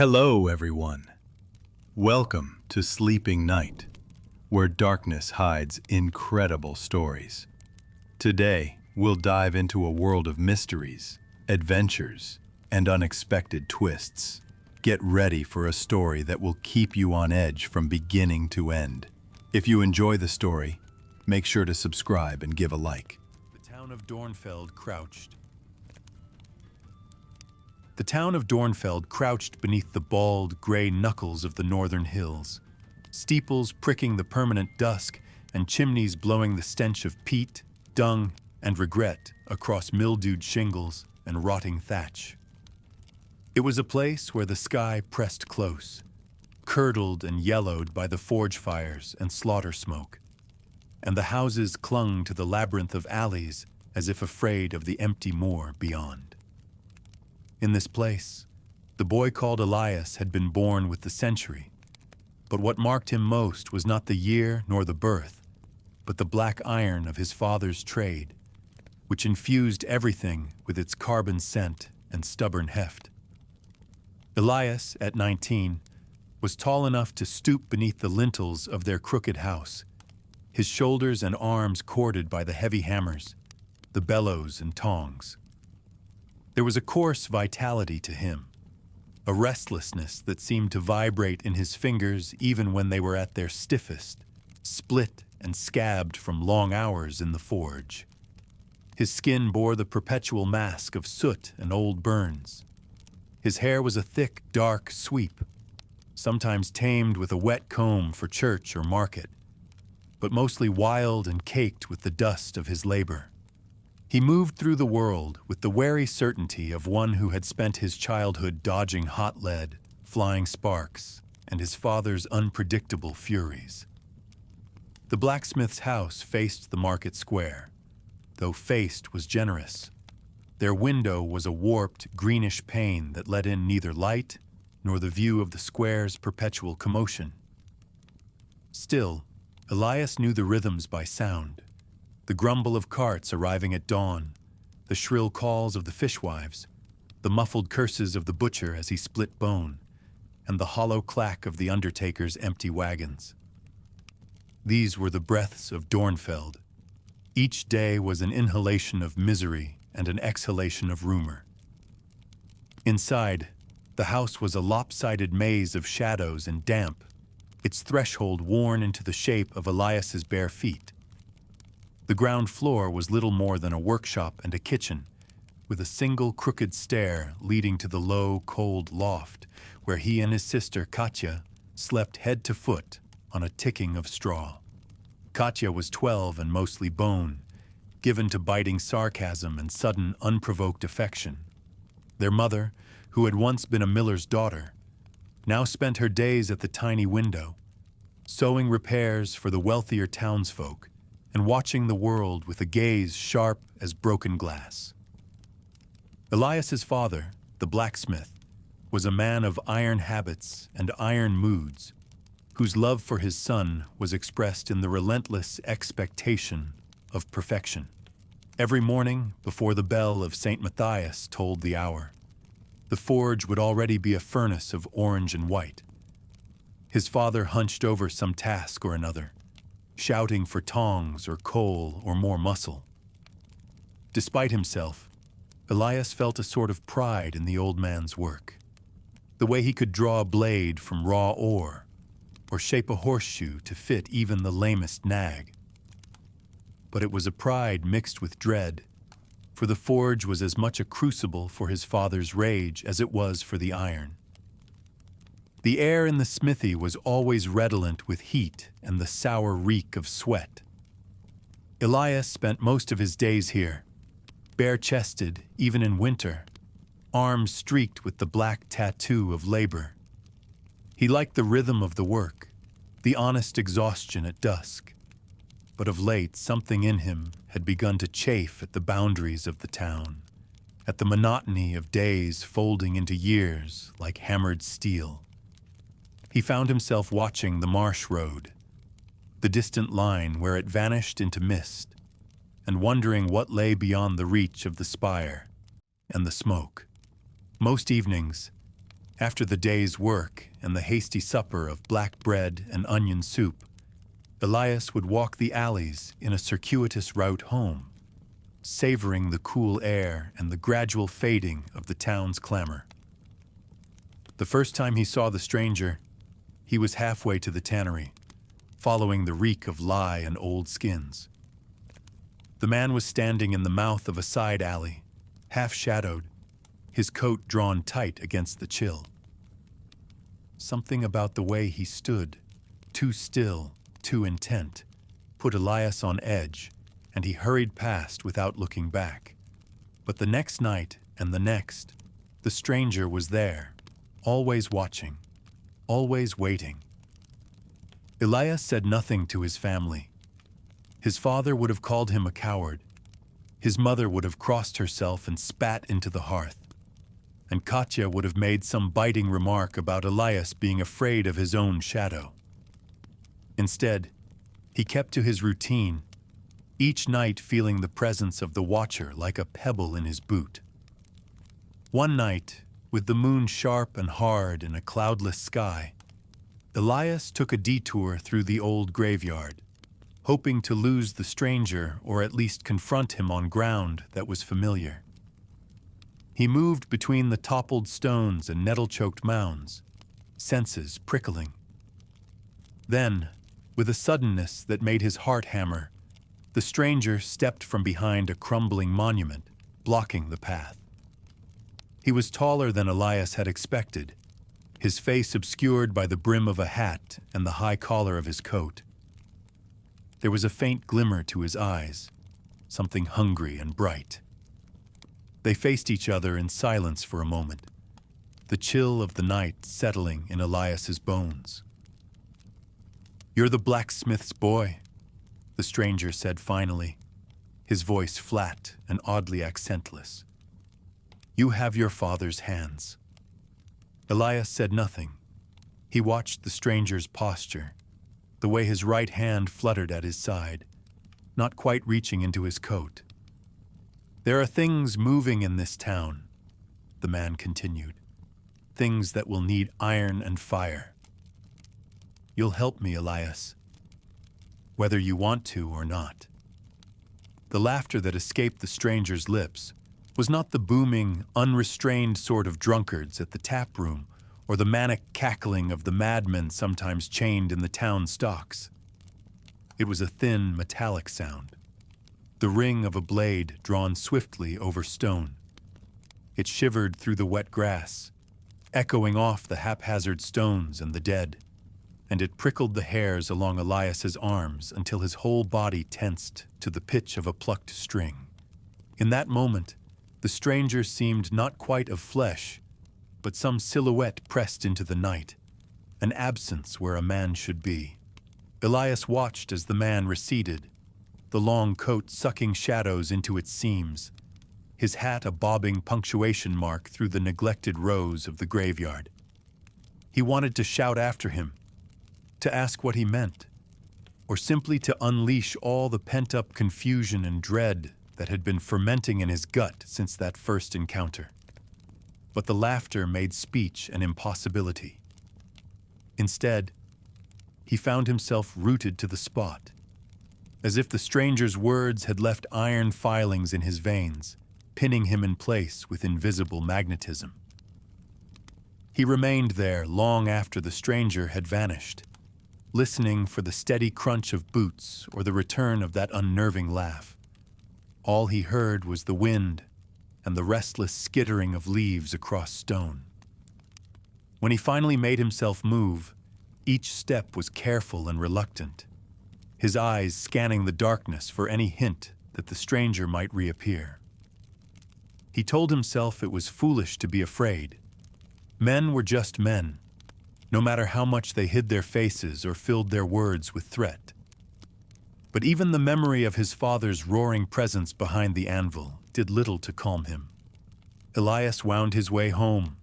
Hello, everyone. Welcome to Sleeping Night, where darkness hides incredible stories. Today, we'll dive into a world of mysteries, adventures, and unexpected twists. Get ready for a story that will keep you on edge from beginning to end. If you enjoy the story, make sure to subscribe and give a like. The town of Dornfeld crouched. The town of Dornfeld crouched beneath the bald, gray knuckles of the northern hills, steeples pricking the permanent dusk and chimneys blowing the stench of peat, dung, and regret across mildewed shingles and rotting thatch. It was a place where the sky pressed close, curdled and yellowed by the forge fires and slaughter smoke, and the houses clung to the labyrinth of alleys as if afraid of the empty moor beyond. In this place, the boy called Elias had been born with the century, but what marked him most was not the year nor the birth, but the black iron of his father's trade, which infused everything with its carbon scent and stubborn heft. Elias, at 19, was tall enough to stoop beneath the lintels of their crooked house, his shoulders and arms corded by the heavy hammers, the bellows and tongs. There was a coarse vitality to him, a restlessness that seemed to vibrate in his fingers even when they were at their stiffest, split and scabbed from long hours in the forge. His skin bore the perpetual mask of soot and old burns. His hair was a thick, dark sweep, sometimes tamed with a wet comb for church or market, but mostly wild and caked with the dust of his labor. He moved through the world with the wary certainty of one who had spent his childhood dodging hot lead, flying sparks, and his father's unpredictable furies. The blacksmith's house faced the market square, though faced was generous. Their window was a warped, greenish pane that let in neither light nor the view of the square's perpetual commotion. Still, Elias knew the rhythms by sound. The grumble of carts arriving at dawn, the shrill calls of the fishwives, the muffled curses of the butcher as he split bone, and the hollow clack of the undertaker's empty wagons. These were the breaths of Dornfeld. Each day was an inhalation of misery and an exhalation of rumor. Inside, the house was a lopsided maze of shadows and damp, its threshold worn into the shape of Elias's bare feet. The ground floor was little more than a workshop and a kitchen, with a single crooked stair leading to the low, cold loft where he and his sister Katya slept head to foot on a ticking of straw. Katya was 12 and mostly bone, given to biting sarcasm and sudden, unprovoked affection. Their mother, who had once been a miller's daughter, now spent her days at the tiny window, sewing repairs for the wealthier townsfolk and watching the world with a gaze sharp as broken glass. Elias's father, the blacksmith, was a man of iron habits and iron moods, whose love for his son was expressed in the relentless expectation of perfection. Every morning, before the bell of St. Matthias tolled the hour, the forge would already be a furnace of orange and white. His father hunched over some task or another, shouting for tongs or coal or more muscle. Despite himself, Elias felt a sort of pride in the old man's work. The way he could draw a blade from raw ore, or shape a horseshoe to fit even the lamest nag. But it was a pride mixed with dread, for the forge was as much a crucible for his father's rage as it was for the iron. The air in the smithy was always redolent with heat and the sour reek of sweat. Elias spent most of his days here, bare-chested even in winter, arms streaked with the black tattoo of labor. He liked the rhythm of the work, the honest exhaustion at dusk. But of late, something in him had begun to chafe at the boundaries of the town, at the monotony of days folding into years like hammered steel. He found himself watching the marsh road, the distant line where it vanished into mist, and wondering what lay beyond the reach of the spire and the smoke. Most evenings, After the day's work and the hasty supper of black bread and onion soup, Elias would walk the alleys in a circuitous route home, savoring the cool air and the gradual fading of the town's clamor. The first time he saw the stranger, he was halfway to the tannery, following the reek of lye and old skins. The man was standing in the mouth of a side alley, half-shadowed, his coat drawn tight against the chill. Something about the way he stood, too still, too intent, put Elias on edge, and he hurried past without looking back. But the next night and the next, the stranger was there, always watching, always waiting. Elias said nothing to his family. His father would have called him a coward. His mother would have crossed herself and spat into the hearth. And Katya would have made some biting remark about Elias being afraid of his own shadow. Instead, he kept to his routine, each night feeling the presence of the watcher like a pebble in his boot. One night, with the moon sharp and hard in a cloudless sky, Elias took a detour through the old graveyard, hoping to lose the stranger or at least confront him on ground that was familiar. He moved between the toppled stones and nettle-choked mounds, senses prickling. Then, with a suddenness that made his heart hammer, the stranger stepped from behind a crumbling monument, blocking the path. He was taller than Elias had expected, his face obscured by the brim of a hat and the high collar of his coat. There was a faint glimmer to his eyes, something hungry and bright. They faced each other in silence for a moment, the chill of the night settling in Elias's bones. "You're the blacksmith's boy," the stranger said finally, his voice flat and oddly accentless. "You have your father's hands." Elias said nothing. He watched the stranger's posture, the way his right hand fluttered at his side, not quite reaching into his coat. "There are things moving in this town," the man continued, "things that will need iron and fire. You'll help me, Elias, whether you want to or not." The laughter that escaped the stranger's lips was not the booming, unrestrained sort of drunkards at the tap room or the manic cackling of the madmen sometimes chained in the town stocks. It was a thin, metallic sound, the ring of a blade drawn swiftly over stone. It shivered through the wet grass, echoing off the haphazard stones and the dead, and it prickled the hairs along Elias's arms until his whole body tensed to the pitch of a plucked string. In that moment, the stranger seemed not quite of flesh, but some silhouette pressed into the night, an absence where a man should be. Elias watched as the man receded, the long coat sucking shadows into its seams, his hat a bobbing punctuation mark through the neglected rows of the graveyard. He wanted to shout after him, to ask what he meant, or simply to unleash all the pent-up confusion and dread that had been fermenting in his gut since that first encounter. But the laughter made speech an impossibility. Instead, he found himself rooted to the spot, as if the stranger's words had left iron filings in his veins, pinning him in place with invisible magnetism. He remained there long after the stranger had vanished, listening for the steady crunch of boots or the return of that unnerving laugh. All he heard was the wind and the restless skittering of leaves across stone. When he finally made himself move, each step was careful and reluctant, his eyes scanning the darkness for any hint that the stranger might reappear. He told himself it was foolish to be afraid. Men were just men, no matter how much they hid their faces or filled their words with threat. But even the memory of his father's roaring presence behind the anvil did little to calm him. Elias wound his way home,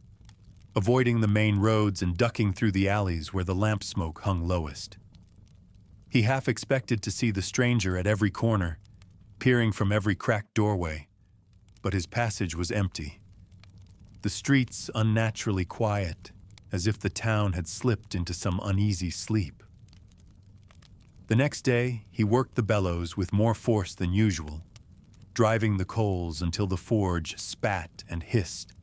avoiding the main roads and ducking through the alleys where the lamp smoke hung lowest. He half expected to see the stranger at every corner, peering from every cracked doorway, but his passage was empty. The the streets unnaturally quiet, as if the town had slipped into some uneasy sleep. The next day, he worked the bellows with more force than usual, driving the coals until the forge spat and hissed,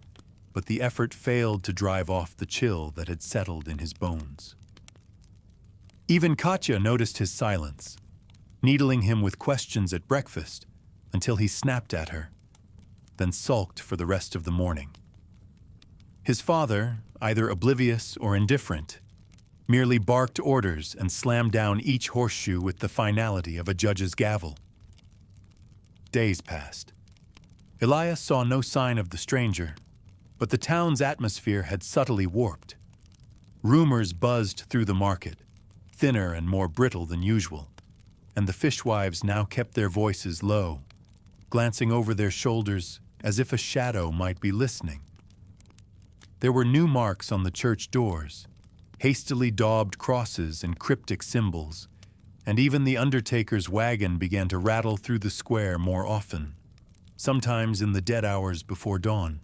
but the effort failed to drive off the chill that had settled in his bones. Even Katya noticed his silence, needling him with questions at breakfast until he snapped at her, then sulked for the rest of the morning. His father, either oblivious or indifferent, merely barked orders and slammed down each horseshoe with the finality of a judge's gavel. Days passed. Elias saw no sign of the stranger, but the town's atmosphere had subtly warped. Rumors buzzed through the market, thinner and more brittle than usual, and the fishwives now kept their voices low, glancing over their shoulders as if a shadow might be listening. There were new marks on the church doors, hastily daubed crosses and cryptic symbols, and even the undertaker's wagon began to rattle through the square more often, sometimes in the dead hours before dawn.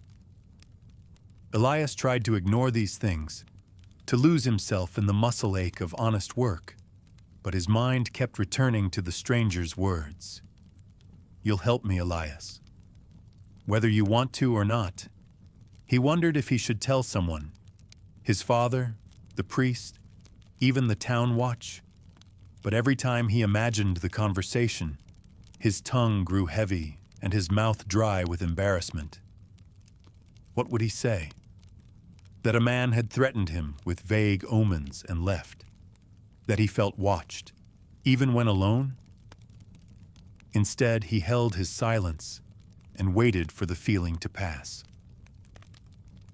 Elias tried to ignore these things, to lose himself in the muscle ache of honest work, but his mind kept returning to the stranger's words. "You'll help me, Elias. Whether you want to or not." He wondered if he should tell someone, his father, the priest, even the town watch. But every time he imagined the conversation, his tongue grew heavy and his mouth dry with embarrassment. What would he say? That a man had threatened him with vague omens and left? That he felt watched, even when alone? Instead, he held his silence and waited for the feeling to pass.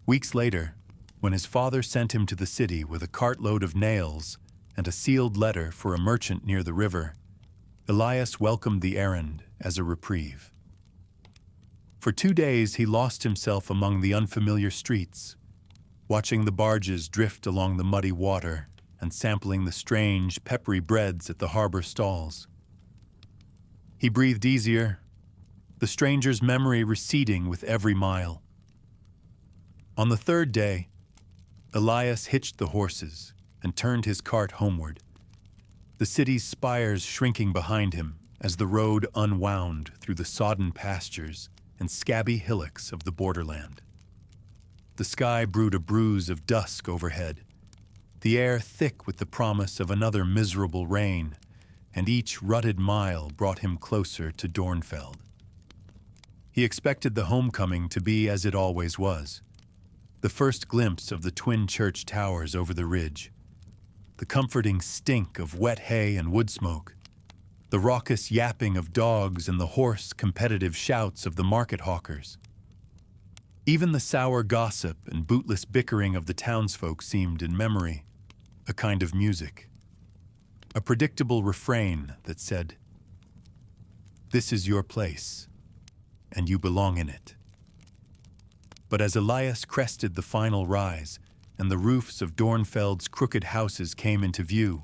Weeks later, when his father sent him to the city with a cartload of nails and a sealed letter for a merchant near the river, Elias welcomed the errand as a reprieve. For 2 days he lost himself among the unfamiliar streets, watching the barges drift along the muddy water and sampling the strange, peppery breads at the harbor stalls. He breathed easier, the stranger's memory receding with every mile. On the 3rd day, Elias hitched the horses and turned his cart homeward, the city's spires shrinking behind him as the road unwound through the sodden pastures and scabby hillocks of the borderland. The sky brewed a bruise of dusk overhead, the air thick with the promise of another miserable rain, and each rutted mile brought him closer to Dornfeld. He expected the homecoming to be as it always was, the first glimpse of the twin church towers over the ridge, the comforting stink of wet hay and wood smoke, the raucous yapping of dogs and the hoarse, competitive shouts of the market hawkers. Even the sour gossip and bootless bickering of the townsfolk seemed in memory, a kind of music, a predictable refrain that said, "This is your place, and you belong in it." But as Elias crested the final rise and the roofs of Dornfeld's crooked houses came into view,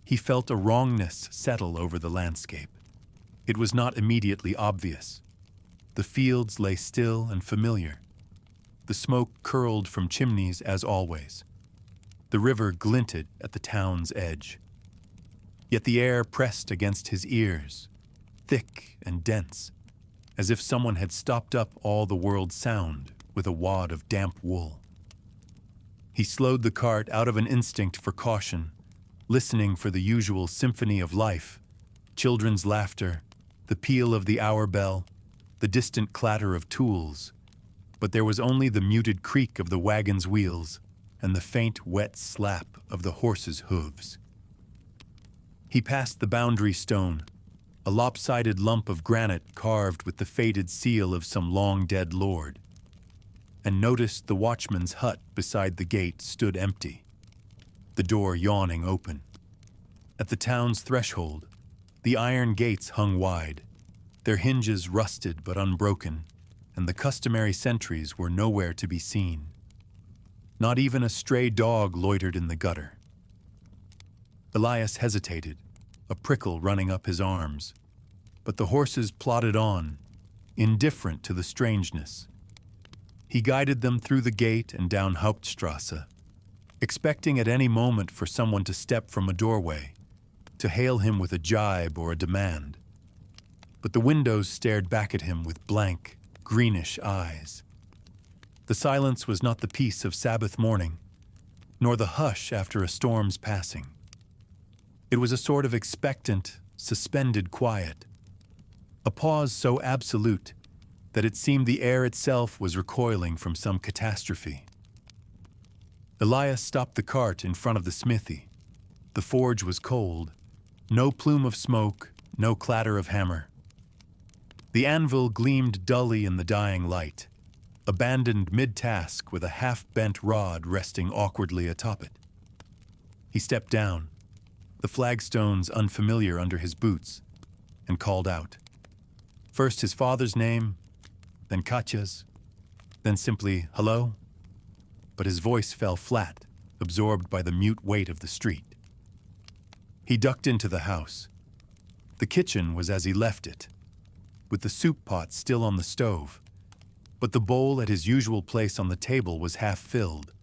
he felt a wrongness settle over the landscape. It was not immediately obvious. The fields lay still and familiar. The smoke curled from chimneys as always. The river glinted at the town's edge. Yet the air pressed against his ears, thick and dense, as if someone had stopped up all the world's sound with a wad of damp wool. He slowed the cart out of an instinct for caution, listening for the usual symphony of life, children's laughter, the peal of the hour bell, the distant clatter of tools, but there was only the muted creak of the wagon's wheels and the faint, wet slap of the horse's hooves. He passed the boundary stone, a lopsided lump of granite carved with the faded seal of some long-dead lord, and noticed the watchman's hut beside the gate stood empty, the door yawning open. At the town's threshold, the iron gates hung wide, their hinges rusted but unbroken, and the customary sentries were nowhere to be seen. Not even a stray dog loitered in the gutter. Elias hesitated, a prickle running up his arms, but the horses plodded on, indifferent to the strangeness. He guided them through the gate and down Hauptstrasse, expecting at any moment for someone to step from a doorway, to hail him with a jibe or a demand. But the windows stared back at him with blank, greenish eyes. The silence was not the peace of Sabbath morning, nor the hush after a storm's passing. It was a sort of expectant, suspended quiet, a pause so absolute that it seemed the air itself was recoiling from some catastrophe. Elias stopped the cart in front of the smithy. The forge was cold, no plume of smoke, no clatter of hammer. The anvil gleamed dully in the dying light, abandoned mid-task with a half-bent rod resting awkwardly atop it. He stepped down, the flagstones unfamiliar under his boots, and called out. First his father's name, then Katya's, then simply, "Hello?" But his voice fell flat, absorbed by the mute weight of the street. He ducked into the house. The kitchen was as he left it, with the soup pot still on the stove, but the bowl at his usual place on the table was half filled,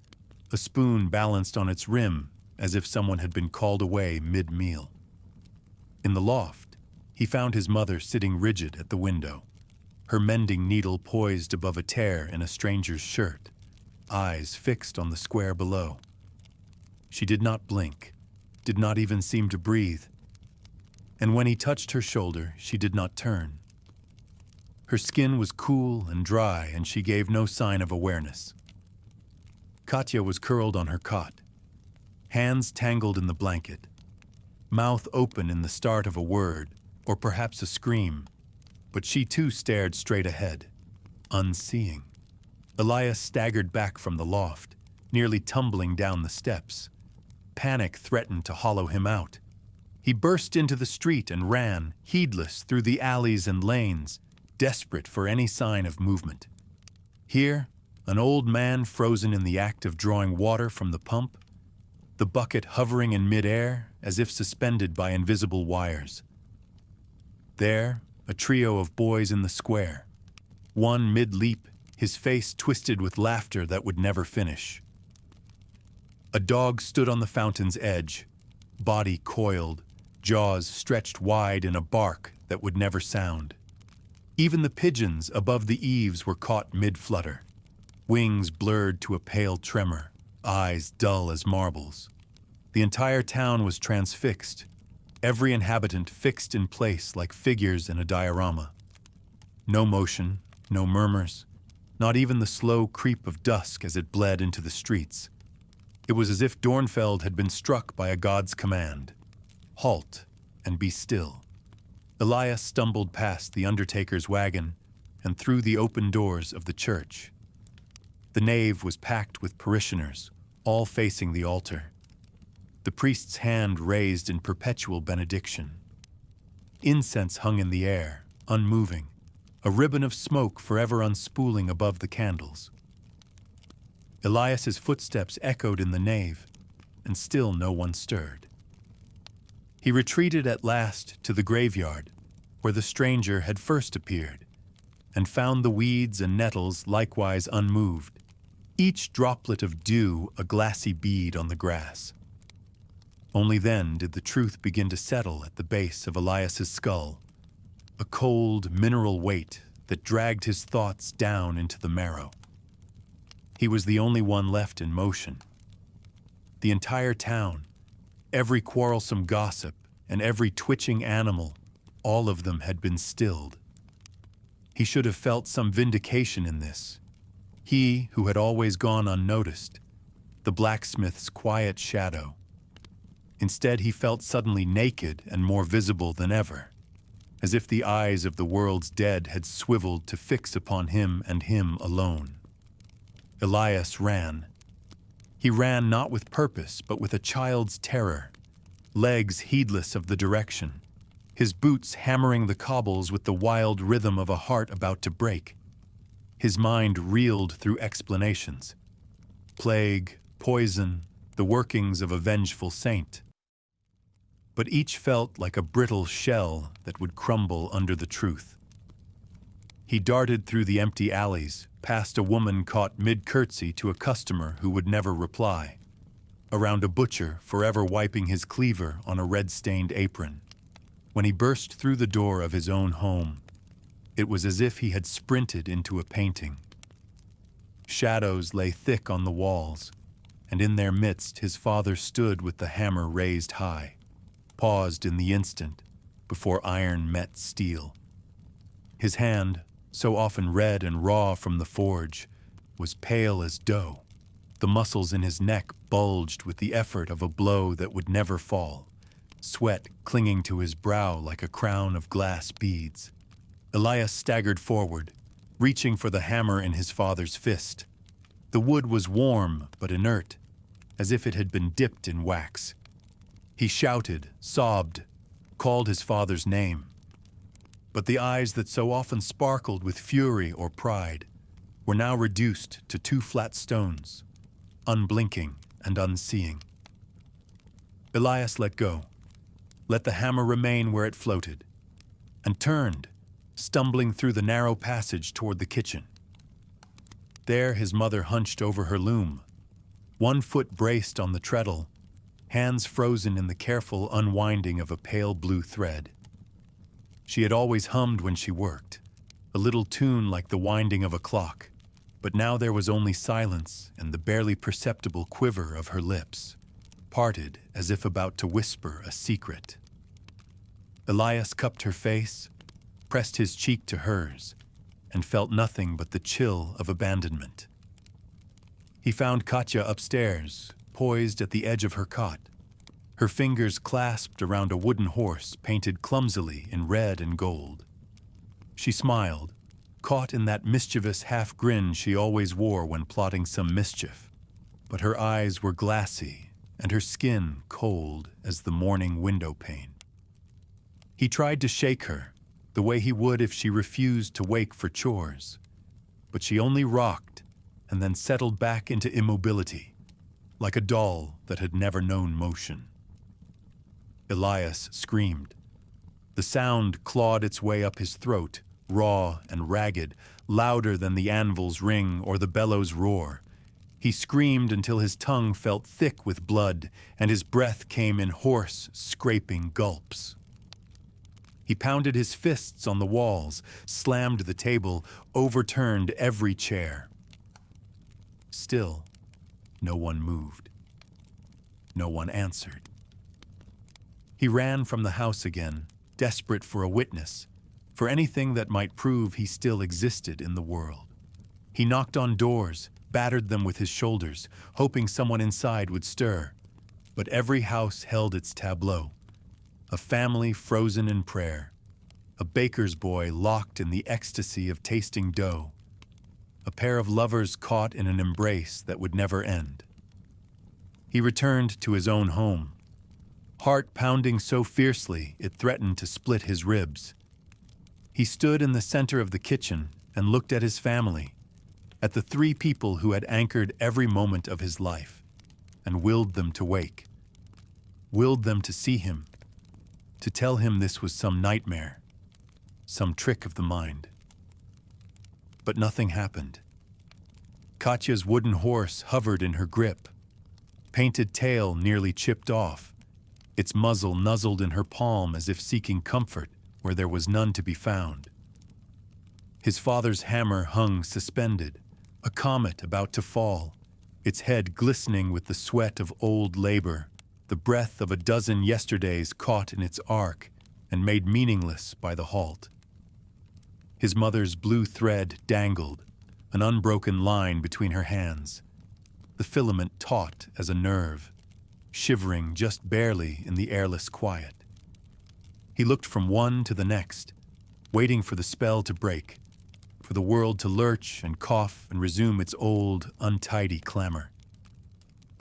a spoon balanced on its rim as if someone had been called away mid-meal. In the loft, he found his mother sitting rigid at the window, her mending needle poised above a tear in a stranger's shirt, eyes fixed on the square below. She did not blink, did not even seem to breathe, and when he touched her shoulder, she did not turn. Her skin was cool and dry, and she gave no sign of awareness. Katya was curled on her cot, hands tangled in the blanket, mouth open in the start of a word, or perhaps a scream, but she too stared straight ahead, unseeing. Elias staggered back from the loft, nearly tumbling down the steps. Panic threatened to hollow him out. He burst into the street and ran, heedless, through the alleys and lanes, desperate for any sign of movement. Here, an old man frozen in the act of drawing water from the pump, the bucket hovering in midair as if suspended by invisible wires. There, a trio of boys in the square, one mid-leap, his face twisted with laughter that would never finish. A dog stood on the fountain's edge, body coiled, jaws stretched wide in a bark that would never sound. Even the pigeons above the eaves were caught mid-flutter, wings blurred to a pale tremor, eyes dull as marbles. The entire town was transfixed, every inhabitant fixed in place like figures in a diorama. No motion, no murmurs, not even the slow creep of dusk as it bled into the streets. It was as if Dornfeld had been struck by a god's command. Halt and be still. Elias stumbled past the undertaker's wagon and through the open doors of the church. The nave was packed with parishioners, all facing the altar. The priest's hand raised in perpetual benediction. Incense hung in the air, unmoving, a ribbon of smoke forever unspooling above the candles. Elias's footsteps echoed in the nave, and still no one stirred. He retreated at last to the graveyard, where the stranger had first appeared, and found the weeds and nettles likewise unmoved, each droplet of dew a glassy bead on the grass. Only then did the truth begin to settle at the base of Elias's skull, a cold, mineral weight that dragged his thoughts down into the marrow. He was the only one left in motion. The entire town, every quarrelsome gossip, and every twitching animal, all of them had been stilled. He should have felt some vindication in this. He who had always gone unnoticed, the blacksmith's quiet shadow. Instead, he felt suddenly naked and more visible than ever, as if the eyes of the world's dead had swiveled to fix upon him and him alone. Elias ran. He ran not with purpose, but with a child's terror, legs heedless of the direction, his boots hammering the cobbles with the wild rhythm of a heart about to break. His mind reeled through explanations. Plague, poison, the workings of a vengeful saint. But each felt like a brittle shell that would crumble under the truth. He darted through the empty alleys, past a woman caught mid-curtsy to a customer who would never reply, around a butcher forever wiping his cleaver on a red-stained apron. When he burst through the door of his own home, it was as if he had sprinted into a painting. Shadows lay thick on the walls, and in their midst his father stood with the hammer raised high, paused in the instant before iron met steel. His hand, so often red and raw from the forge, was pale as dough. The muscles in his neck bulged with the effort of a blow that would never fall, sweat clinging to his brow like a crown of glass beads. Elias staggered forward, reaching for the hammer in his father's fist. The wood was warm but inert, as if it had been dipped in wax. He shouted, sobbed, called his father's name. But the eyes that so often sparkled with fury or pride were now reduced to two flat stones, unblinking and unseeing. Elias let go, let the hammer remain where it floated, and turned, stumbling through the narrow passage toward the kitchen. There his mother hunched over her loom, one foot braced on the treadle, hands frozen in the careful unwinding of a pale blue thread. She had always hummed when she worked, a little tune like the winding of a clock, but now there was only silence and the barely perceptible quiver of her lips, parted as if about to whisper a secret. Elias cupped her face, pressed his cheek to hers, and felt nothing but the chill of abandonment. He found Katya upstairs, poised at the edge of her cot, her fingers clasped around a wooden horse painted clumsily in red and gold. She smiled, caught in that mischievous half-grin she always wore when plotting some mischief, but her eyes were glassy and her skin cold as the morning window pane. He tried to shake her, the way he would if she refused to wake for chores, but she only rocked and then settled back into immobility, like a doll that had never known motion. Elias screamed. The sound clawed its way up his throat, raw and ragged, louder than the anvil's ring or the bellow's roar. He screamed until his tongue felt thick with blood and his breath came in hoarse, scraping gulps. He pounded his fists on the walls, slammed the table, overturned every chair. Still, no one moved. No one answered. He ran from the house again, desperate for a witness, for anything that might prove he still existed in the world. He knocked on doors, battered them with his shoulders, hoping someone inside would stir. But every house held its tableau. A family frozen in prayer. A baker's boy locked in the ecstasy of tasting dough. A pair of lovers caught in an embrace that would never end. He returned to his own home, heart pounding so fiercely it threatened to split his ribs. He stood in the center of the kitchen and looked at his family, at the three people who had anchored every moment of his life, and willed them to wake, willed them to see him, to tell him this was some nightmare, some trick of the mind. But nothing happened. Katya's wooden horse hovered in her grip, painted tail nearly chipped off, its muzzle nuzzled in her palm as if seeking comfort where there was none to be found. His father's hammer hung suspended, a comet about to fall, its head glistening with the sweat of old labor, the breath of a dozen yesterdays caught in its arc and made meaningless by the halt. His mother's blue thread dangled, an unbroken line between her hands, the filament taut as a nerve, shivering just barely in the airless quiet. He looked from one to the next, waiting for the spell to break, for the world to lurch and cough and resume its old, untidy clamor.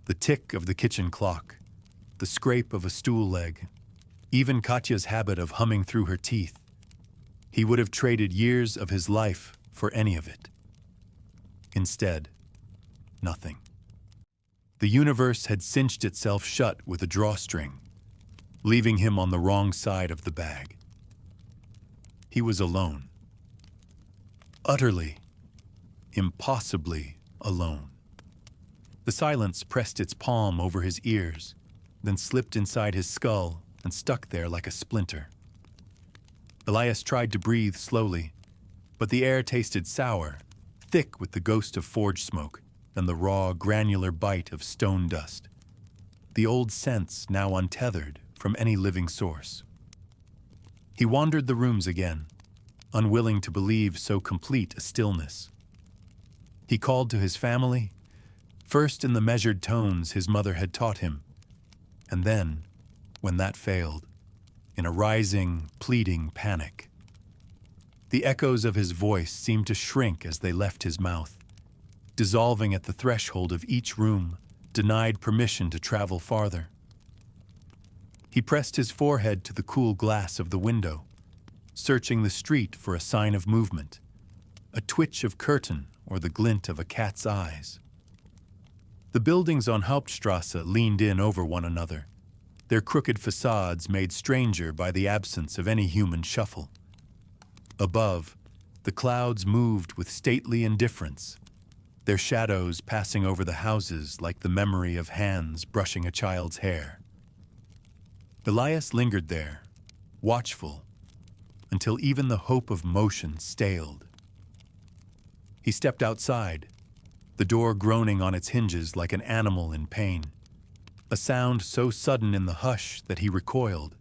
The tick of the kitchen clock, the scrape of a stool leg, even Katya's habit of humming through her teeth. He would have traded years of his life for any of it. Instead, nothing. The universe had cinched itself shut with a drawstring, leaving him on the wrong side of the bag. He was alone. utterly, impossibly alone. The silence pressed its palm over his ears, then slipped inside his skull and stuck there like a splinter. Elias tried to breathe slowly, but the air tasted sour, thick with the ghost of forge smoke and the raw, granular bite of stone dust, the old scents now untethered from any living source. He wandered the rooms again, unwilling to believe so complete a stillness. He called to his family, first in the measured tones his mother had taught him, and then, when that failed, in a rising, pleading panic. The echoes of his voice seemed to shrink as they left his mouth, dissolving at the threshold of each room, denied permission to travel farther. He pressed his forehead to the cool glass of the window, searching the street for a sign of movement, a twitch of curtain or the glint of a cat's eyes. The buildings on Hauptstrasse leaned in over one another, their crooked facades made stranger by the absence of any human shuffle. Above, the clouds moved with stately indifference, their shadows passing over the houses like the memory of hands brushing a child's hair. Elias lingered there, watchful, until even the hope of motion staled. He stepped outside, the door groaning on its hinges like an animal in pain, a sound so sudden in the hush that he recoiled,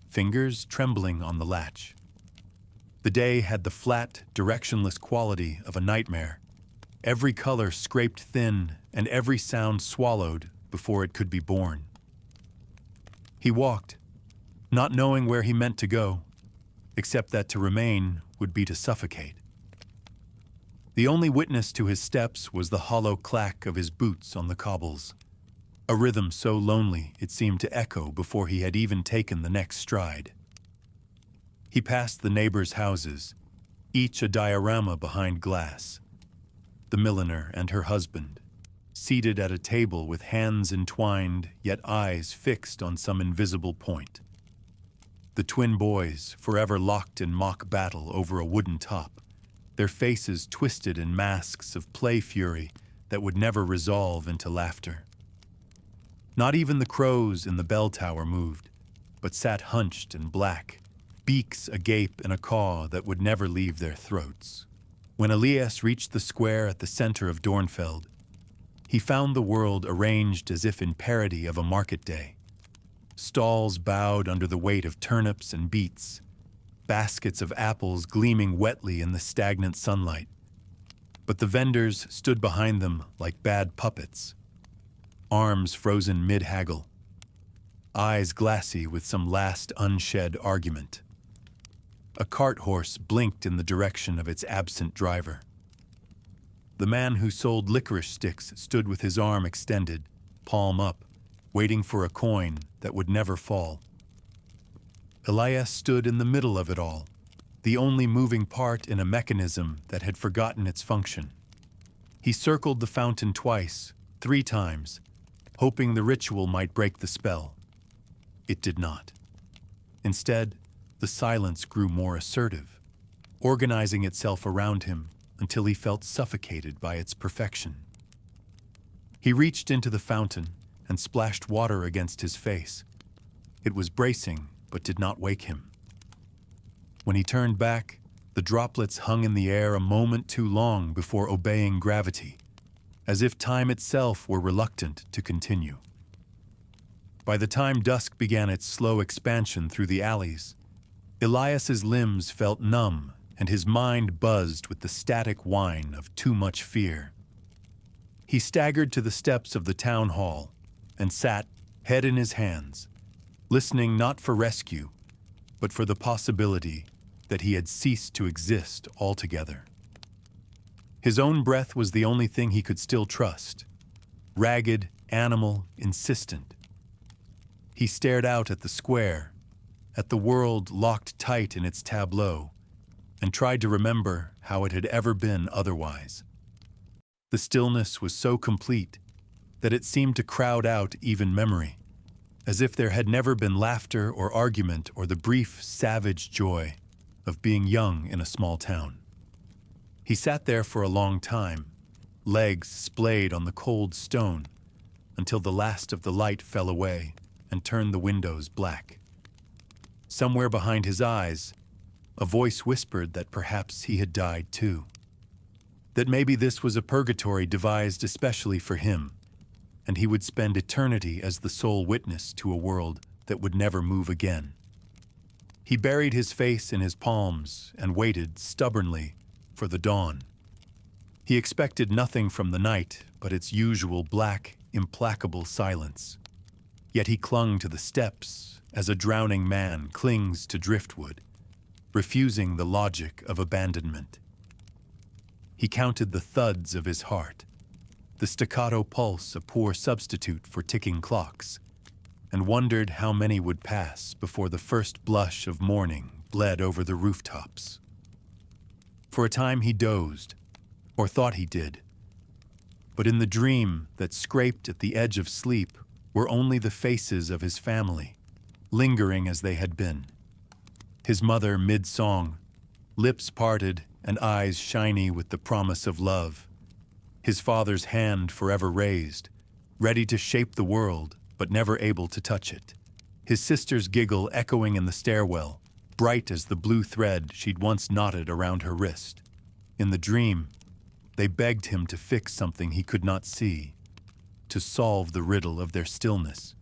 fingers trembling on the latch. The day had the flat, directionless quality of a nightmare, every color scraped thin and every sound swallowed before it could be born. He walked, not knowing where he meant to go, except that to remain would be to suffocate. The only witness to his steps was the hollow clack of his boots on the cobbles, a rhythm so lonely it seemed to echo before he had even taken the next stride. He passed the neighbors' houses, each a diorama behind glass. The milliner and her husband, seated at a table with hands entwined yet eyes fixed on some invisible point. The twin boys, forever locked in mock battle over a wooden top, their faces twisted in masks of play fury that would never resolve into laughter. Not even the crows in the bell tower moved, but sat hunched and black, beaks agape in a caw that would never leave their throats. When Elias reached the square at the center of Dornfeld, he found the world arranged as if in parody of a market day. Stalls bowed under the weight of turnips and beets, baskets of apples gleaming wetly in the stagnant sunlight. But the vendors stood behind them like bad puppets, arms frozen mid-haggle, eyes glassy with some last unshed argument. A cart horse blinked in the direction of its absent driver. The man who sold licorice sticks stood with his arm extended, palm up, waiting for a coin that would never fall. Elias stood in the middle of it all, the only moving part in a mechanism that had forgotten its function. He circled the fountain twice, 3 times, hoping the ritual might break the spell. It did not. Instead, the silence grew more assertive, organizing itself around him until he felt suffocated by its perfection. He reached into the fountain and splashed water against his face. It was bracing, but did not wake him. When he turned back, the droplets hung in the air a moment too long before obeying gravity, as if time itself were reluctant to continue. By the time dusk began its slow expansion through the alleys, Elias's limbs felt numb and his mind buzzed with the static whine of too much fear. He staggered to the steps of the town hall and sat, head in his hands, listening not for rescue, but for the possibility that he had ceased to exist altogether. His own breath was the only thing he could still trust, ragged, animal, insistent. He stared out at the square, at the world locked tight in its tableau, and tried to remember how it had ever been otherwise. The stillness was so complete that it seemed to crowd out even memory, as if there had never been laughter or argument or the brief, savage joy of being young in a small town. He sat there for a long time, legs splayed on the cold stone, until the last of the light fell away and turned the windows black. Somewhere behind his eyes, a voice whispered that perhaps he had died too. That maybe this was a purgatory devised especially for him, and he would spend eternity as the sole witness to a world that would never move again. He buried his face in his palms and waited stubbornly for the dawn. He expected nothing from the night but its usual black, implacable silence. Yet he clung to the steps as a drowning man clings to driftwood, refusing the logic of abandonment. He counted the thuds of his heart, the staccato pulse a poor substitute for ticking clocks, and wondered how many would pass before the first blush of morning bled over the rooftops. For a time he dozed, or thought he did. But in the dream that scraped at the edge of sleep were only the faces of his family, lingering as they had been. His mother mid-song, lips parted and eyes shiny with the promise of love. His father's hand forever raised, ready to shape the world, but never able to touch it. His sister's giggle echoing in the stairwell, bright as the blue thread she'd once knotted around her wrist. In the dream, they begged him to fix something he could not see, to solve the riddle of their stillness.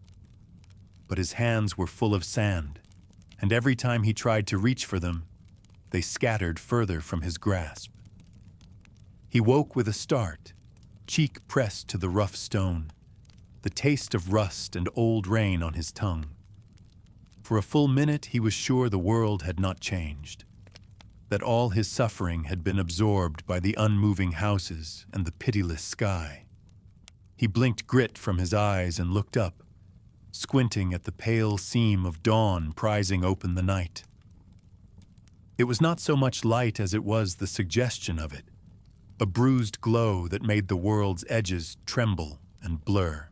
But his hands were full of sand, and every time he tried to reach for them, they scattered further from his grasp. He woke with a start, cheek pressed to the rough stone, the taste of rust and old rain on his tongue. For a full minute he was sure the world had not changed, that all his suffering had been absorbed by the unmoving houses and the pitiless sky. He blinked grit from his eyes and looked up, squinting at the pale seam of dawn prizing open the night. It was not so much light as it was the suggestion of it, a bruised glow that made the world's edges tremble and blur.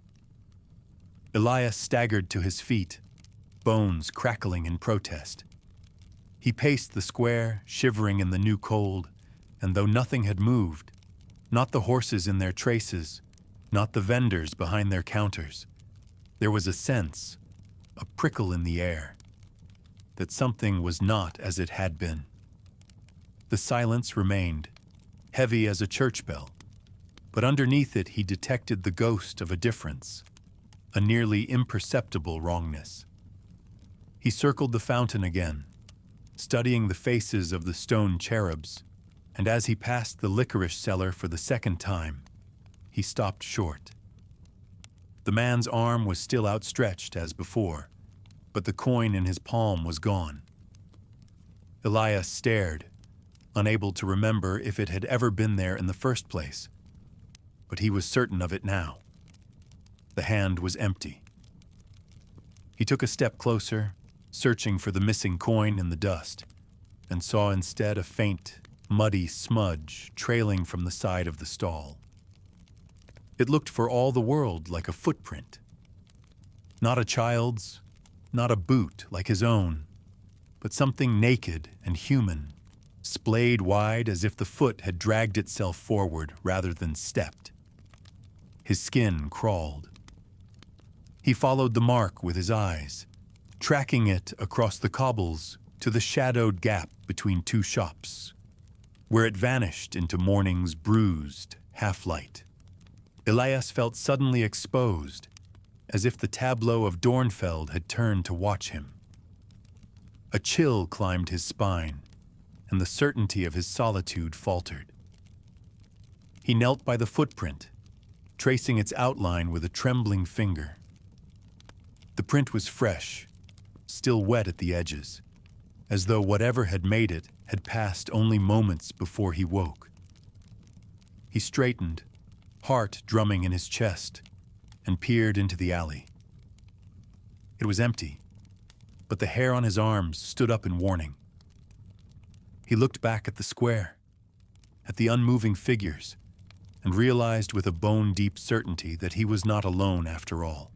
Elias staggered to his feet, bones crackling in protest. He paced the square, shivering in the new cold, and though nothing had moved, not the horses in their traces, not the vendors behind their counters, there was a sense, a prickle in the air, that something was not as it had been. The silence remained, heavy as a church bell, but underneath it he detected the ghost of a difference, a nearly imperceptible wrongness. He circled the fountain again, studying the faces of the stone cherubs, and as he passed the licorice cellar for the second time, he stopped short. The man's arm was still outstretched as before, but the coin in his palm was gone. Elias stared, unable to remember if it had ever been there in the first place, but he was certain of it now. The hand was empty. He took a step closer, searching for the missing coin in the dust, and saw instead a faint, muddy smudge trailing from the side of the stall. It looked for all the world like a footprint. Not a child's, not a boot like his own, but something naked and human, splayed wide as if the foot had dragged itself forward rather than stepped. His skin crawled. He followed the mark with his eyes, tracking it across the cobbles to the shadowed gap between two shops, where it vanished into morning's bruised half-light. Elias felt suddenly exposed, as if the tableau of Dornfeld had turned to watch him. A chill climbed his spine, and the certainty of his solitude faltered. He knelt by the footprint, tracing its outline with a trembling finger. The print was fresh, still wet at the edges, as though whatever had made it had passed only moments before he woke. He straightened, heart drumming in his chest, and peered into the alley. It was empty, but the hair on his arms stood up in warning. He looked back at the square, at the unmoving figures, and realized with a bone-deep certainty that he was not alone after all.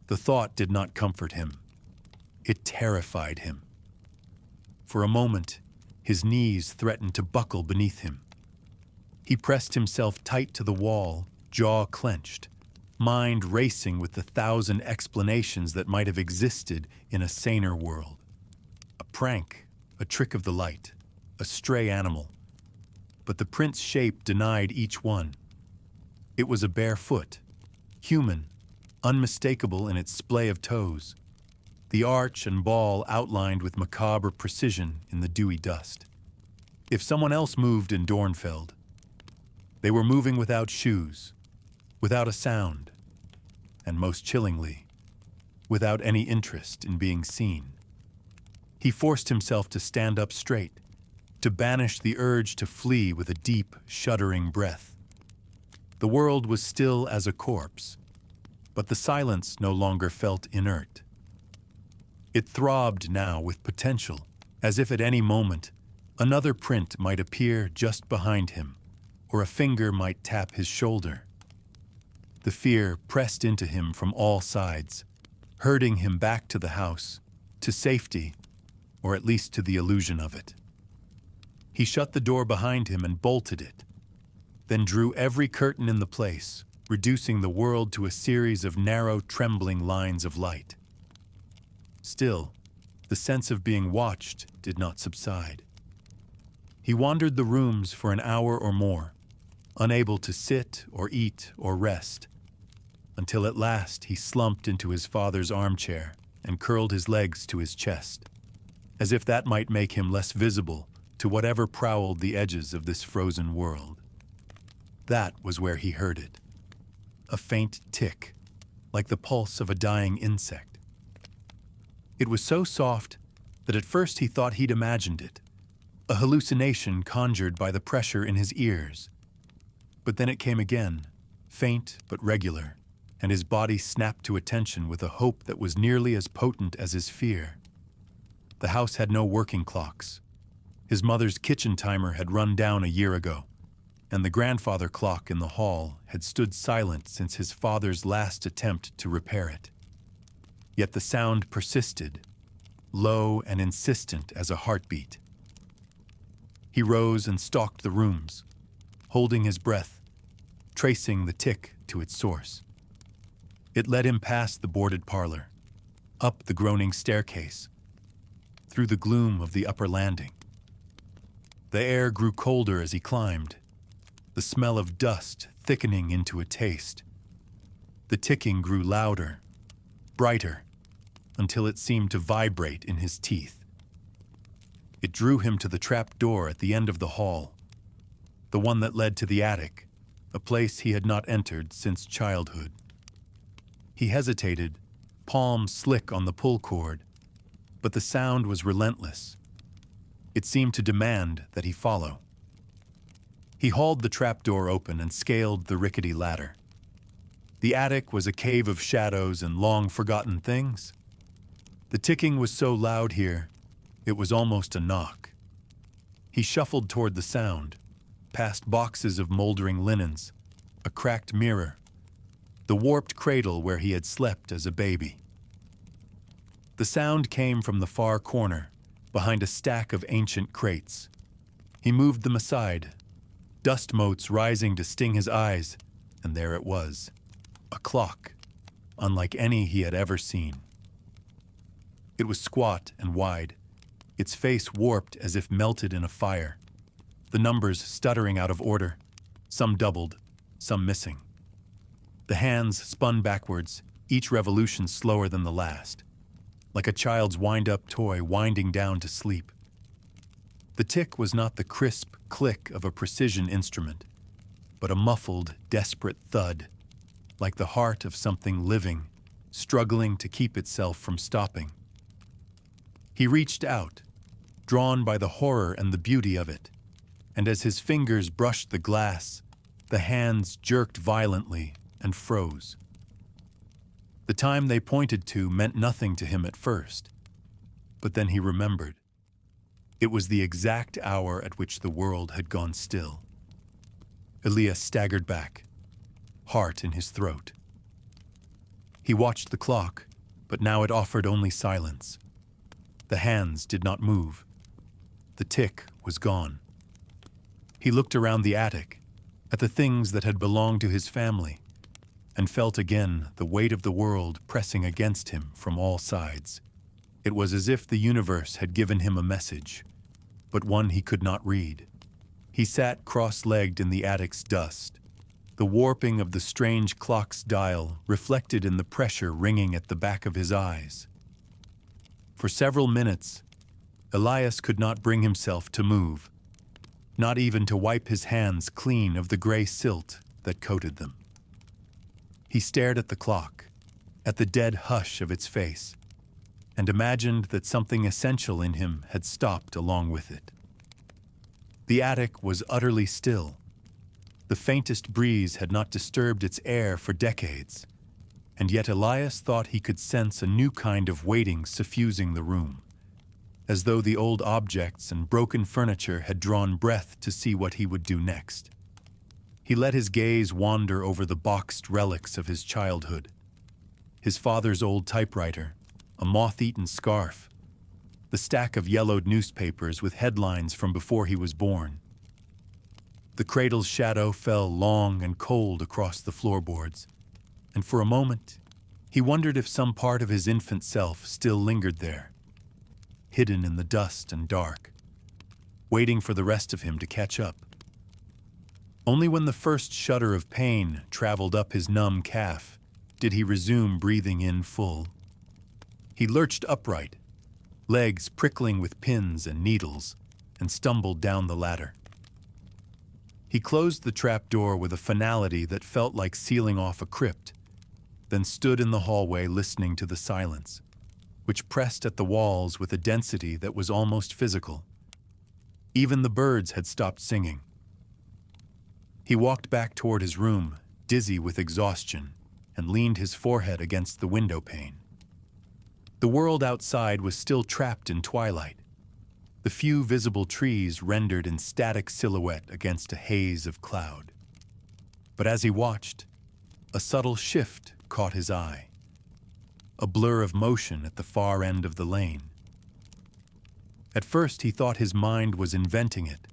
The thought did not comfort him. It terrified him. For a moment, His knees threatened to buckle beneath him. He pressed himself tight to the wall, jaw clenched, mind racing with the 1,000 explanations that might have existed in a saner world. A prank, a trick of the light, a stray animal. But the print's shape denied each one. It was a bare foot, human, unmistakable in its splay of toes, the arch and ball outlined with macabre precision in the dewy dust. If someone else moved in Dornfeld, they were moving without shoes, without a sound, and most chillingly, without any interest in being seen. He forced himself to stand up straight, to banish the urge to flee with a deep, shuddering breath. The world was still as a corpse, but the silence no longer felt inert. It throbbed now with potential, as if at any moment another print might appear just behind him, or a finger might tap his shoulder. The fear pressed into him from all sides, herding him back to the house, to safety, or at least to the illusion of it. He shut the door behind him and bolted it, then drew every curtain in the place, reducing the world to a series of narrow, trembling lines of light. Still, the sense of being watched did not subside. He wandered the rooms for an hour or more, unable to sit or eat or rest, until at last he slumped into his father's armchair and curled his legs to his chest, as if that might make him less visible to whatever prowled the edges of this frozen world. That was where he heard it. A faint tick, like the pulse of a dying insect. It was so soft that at first he thought he'd imagined it, a hallucination conjured by the pressure in his ears. But then it came again, faint but regular, and his body snapped to attention with a hope that was nearly as potent as his fear. The house had no working clocks. His mother's kitchen timer had run down a year ago, and the grandfather clock in the hall had stood silent since his father's last attempt to repair it. Yet the sound persisted, low and insistent as a heartbeat. He rose and stalked the rooms, holding his breath, tracing the tick to its source. It led him past the boarded parlor, up the groaning staircase, through the gloom of the upper landing. The air grew colder as he climbed, the smell of dust thickening into a taste. The ticking grew louder, brighter, until it seemed to vibrate in his teeth. It drew him to the trap door at the end of the hall, the one that led to the attic, a place he had not entered since childhood. He hesitated, palm slick on the pull cord, but the sound was relentless. It seemed to demand that he follow. He hauled the trapdoor open and scaled the rickety ladder. The attic was a cave of shadows and long-forgotten things. The ticking was so loud here, it was almost a knock. He shuffled toward the sound, past boxes of moldering linens, a cracked mirror, the warped cradle where he had slept as a baby. The sound came from the far corner, behind a stack of ancient crates. He moved them aside, dust motes rising to sting his eyes, and there it was, a clock, unlike any he had ever seen. It was squat and wide, its face warped as if melted in a fire, the numbers stuttering out of order, some doubled, some missing. The hands spun backwards, each revolution slower than the last, like a child's wind-up toy winding down to sleep. The tick was not the crisp click of a precision instrument, but a muffled, desperate thud, like the heart of something living, struggling to keep itself from stopping. He reached out, drawn by the horror and the beauty of it, and as his fingers brushed the glass, the hands jerked violently and froze. The time they pointed to meant nothing to him at first, but then he remembered. It was the exact hour at which the world had gone still. Elias staggered back, heart in his throat. He watched the clock, but now it offered only silence. The hands did not move. the tick was gone. He looked around the attic, at the things that had belonged to his family, and felt again the weight of the world pressing against him from all sides. It was as if the universe had given him a message, but one he could not read. He sat cross-legged in the attic's dust, the warping of the strange clock's dial reflected in the pressure ringing at the back of his eyes. For several minutes, Elias could not bring himself to move, not even to wipe his hands clean of the gray silt that coated them. He stared at the clock, at the dead hush of its face, and imagined that something essential in him had stopped along with it. The attic was utterly still. The faintest breeze had not disturbed its air for decades, and yet Elias thought he could sense a new kind of waiting suffusing the room, as though the old objects and broken furniture had drawn breath to see what he would do next. He let his gaze wander over the boxed relics of his childhood, his father's old typewriter, a moth-eaten scarf, the stack of yellowed newspapers with headlines from before he was born. The cradle's shadow fell long and cold across the floorboards, and for a moment, he wondered if some part of his infant self still lingered there, hidden in the dust and dark, waiting for the rest of him to catch up. Only when the first shudder of pain traveled up his numb calf did he resume breathing in full. He lurched upright, legs prickling with pins and needles, and stumbled down the ladder. He closed the trap door with a finality that felt like sealing off a crypt, then stood in the hallway listening to the silence, which pressed at the walls with a density that was almost physical. Even the birds had stopped singing. He walked back toward his room, dizzy with exhaustion, and leaned his forehead against the window pane. The world outside was still trapped in twilight, the few visible trees rendered in static silhouette against a haze of cloud. But as he watched, a subtle shift caught his eye, a blur of motion at the far end of the lane. At first he thought his mind was inventing it,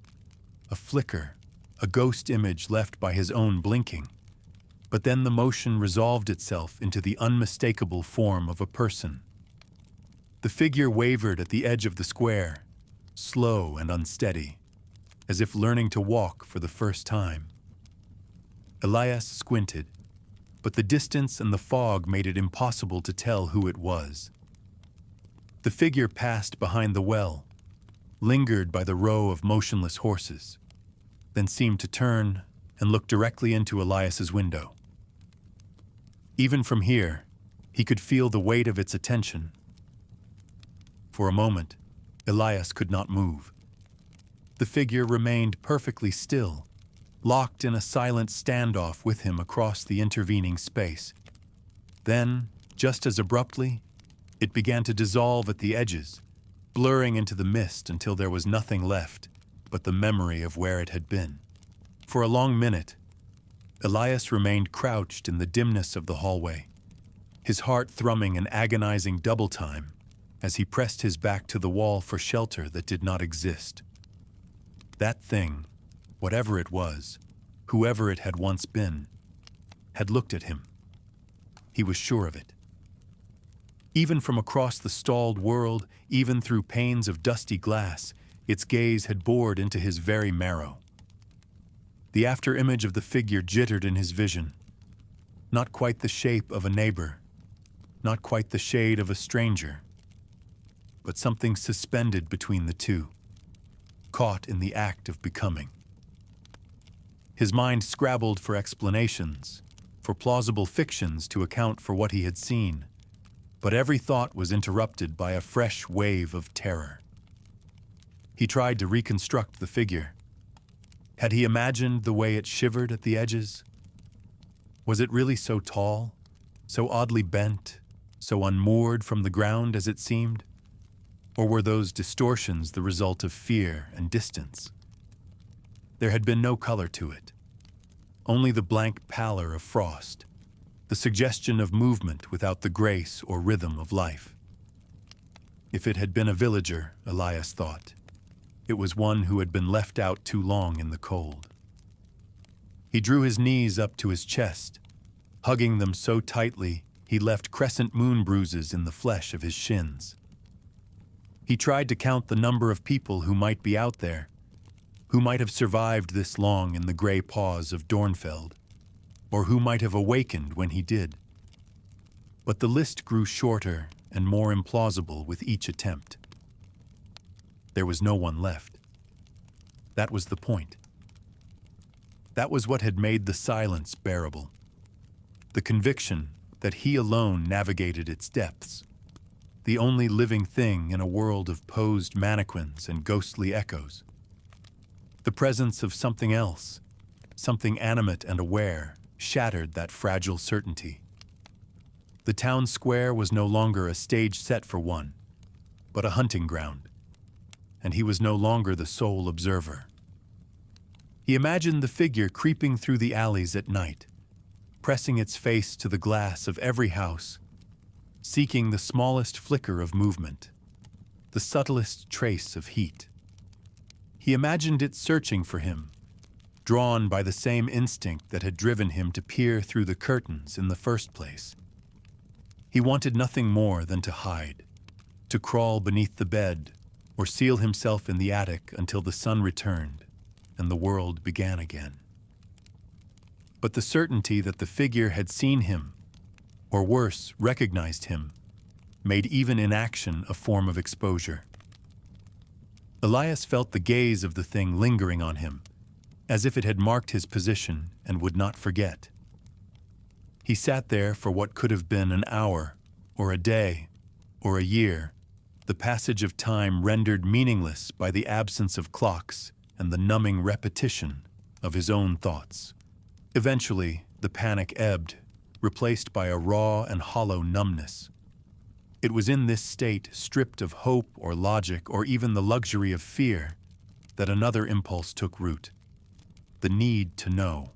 a flicker, a ghost image left by his own blinking, but then the motion resolved itself into the unmistakable form of a person. The figure wavered at the edge of the square, slow and unsteady, as if learning to walk for the first time. Elias squinted, but the distance and the fog made it impossible to tell who it was. The figure passed behind the well, lingered by the row of motionless horses, then seemed to turn and look directly into Elias's window. Even from here, he could feel the weight of its attention. For a moment, Elias could not move. The figure remained perfectly still, locked in a silent standoff with him across the intervening space. Then, just as abruptly, it began to dissolve at the edges, blurring into the mist until there was nothing left but the memory of where it had been. For a long minute, Elias remained crouched in the dimness of the hallway, his heart thrumming an agonizing double time as he pressed his back to the wall for shelter that did not exist. That thing, whatever it was, whoever it had once been, had looked at him. He was sure of it. Even from across the stalled world, even through panes of dusty glass, its gaze had bored into his very marrow. The after-image of the figure jittered in his vision. Not quite the shape of a neighbor, not quite the shade of a stranger, but something suspended between the two, caught in the act of becoming. His mind scrabbled for explanations, for plausible fictions to account for what he had seen, but every thought was interrupted by a fresh wave of terror. He tried to reconstruct the figure. Had he imagined the way it shivered at the edges? Was it really so tall, so oddly bent, so unmoored from the ground as it seemed? Or were those distortions the result of fear and distance? There had been no color to it, only the blank pallor of frost, the suggestion of movement without the grace or rhythm of life. If it had been a villager, Elias thought, It was one who had been left out too long in the cold. He drew his knees up to his chest, hugging them so tightly he left crescent moon bruises in the flesh of his shins. He tried to count the number of people who might be out there, who might have survived this long in the gray pause of Dornfeld, or who might have awakened when he did. But the list grew shorter and more implausible with each attempt. There was no one left. That was the point. That was what had made the silence bearable. The conviction that he alone navigated its depths, the only living thing in a world of posed mannequins and ghostly echoes. The presence of something else, something animate and aware, shattered that fragile certainty. The town square was no longer a stage set for one, but a hunting ground, and he was no longer the sole observer. He imagined the figure creeping through the alleys at night, pressing its face to the glass of every house, seeking the smallest flicker of movement, the subtlest trace of heat. He imagined it searching for him, drawn by the same instinct that had driven him to peer through the curtains in the first place. He wanted nothing more than to hide, to crawl beneath the bed, or seal himself in the attic until the sun returned and the world began again. But the certainty that the figure had seen him, or worse, recognized him, made even inaction a form of exposure. Elias felt the gaze of the thing lingering on him, as if it had marked his position and would not forget. He sat there for what could have been an hour, or a day, or a year, the passage of time rendered meaningless by the absence of clocks and the numbing repetition of his own thoughts. Eventually, the panic ebbed, replaced by a raw and hollow numbness. It was in this state, stripped of hope or logic or even the luxury of fear, that another impulse took root: the need to know.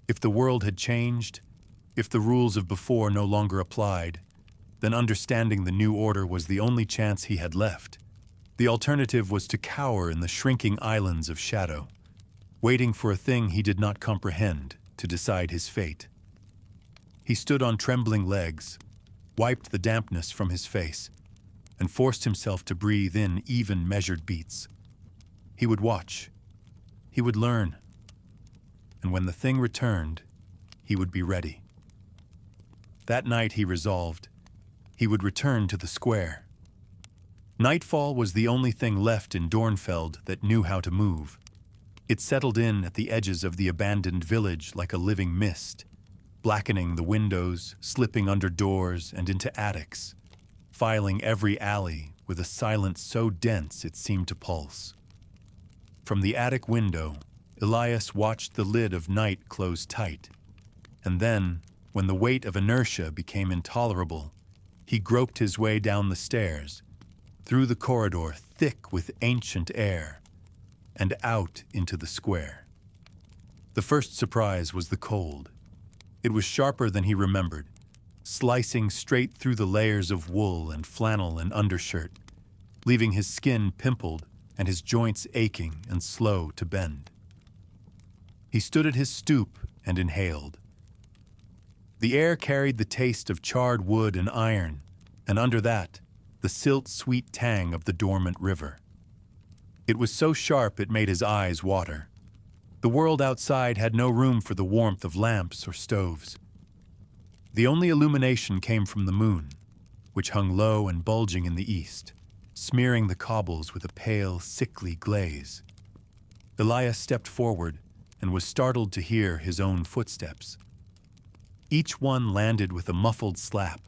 If the world had changed, if the rules of before no longer applied, then understanding the new order was the only chance he had left. The alternative was to cower in the shrinking islands of shadow, waiting for a thing he did not comprehend to decide his fate. He stood on trembling legs, wiped the dampness from his face, and forced himself to breathe in even, measured beats. He would watch. He would learn. And when the thing returned, he would be ready. That night, he resolved, he would return to the square. Nightfall was the only thing left in Dornfeld that knew how to move. It settled in at the edges of the abandoned village like a living mist, blackening the windows, slipping under doors and into attics, filing every alley with a silence so dense it seemed to pulse. From the attic window, Elias watched the lid of night close tight, and then, when the weight of inertia became intolerable, he groped his way down the stairs, through the corridor thick with ancient air, and out into the square. The first surprise was the cold. It was sharper than he remembered, slicing straight through the layers of wool and flannel and undershirt, leaving his skin pimpled and his joints aching and slow to bend. He stood at his stoop and inhaled. The air carried the taste of charred wood and iron, and under that, the silt-sweet tang of the dormant river. It was so sharp it made his eyes water. The world outside had no room for the warmth of lamps or stoves. The only illumination came from the moon, which hung low and bulging in the east, smearing the cobbles with a pale, sickly glaze. Elias stepped forward and was startled to hear his own footsteps. Each one landed with a muffled slap,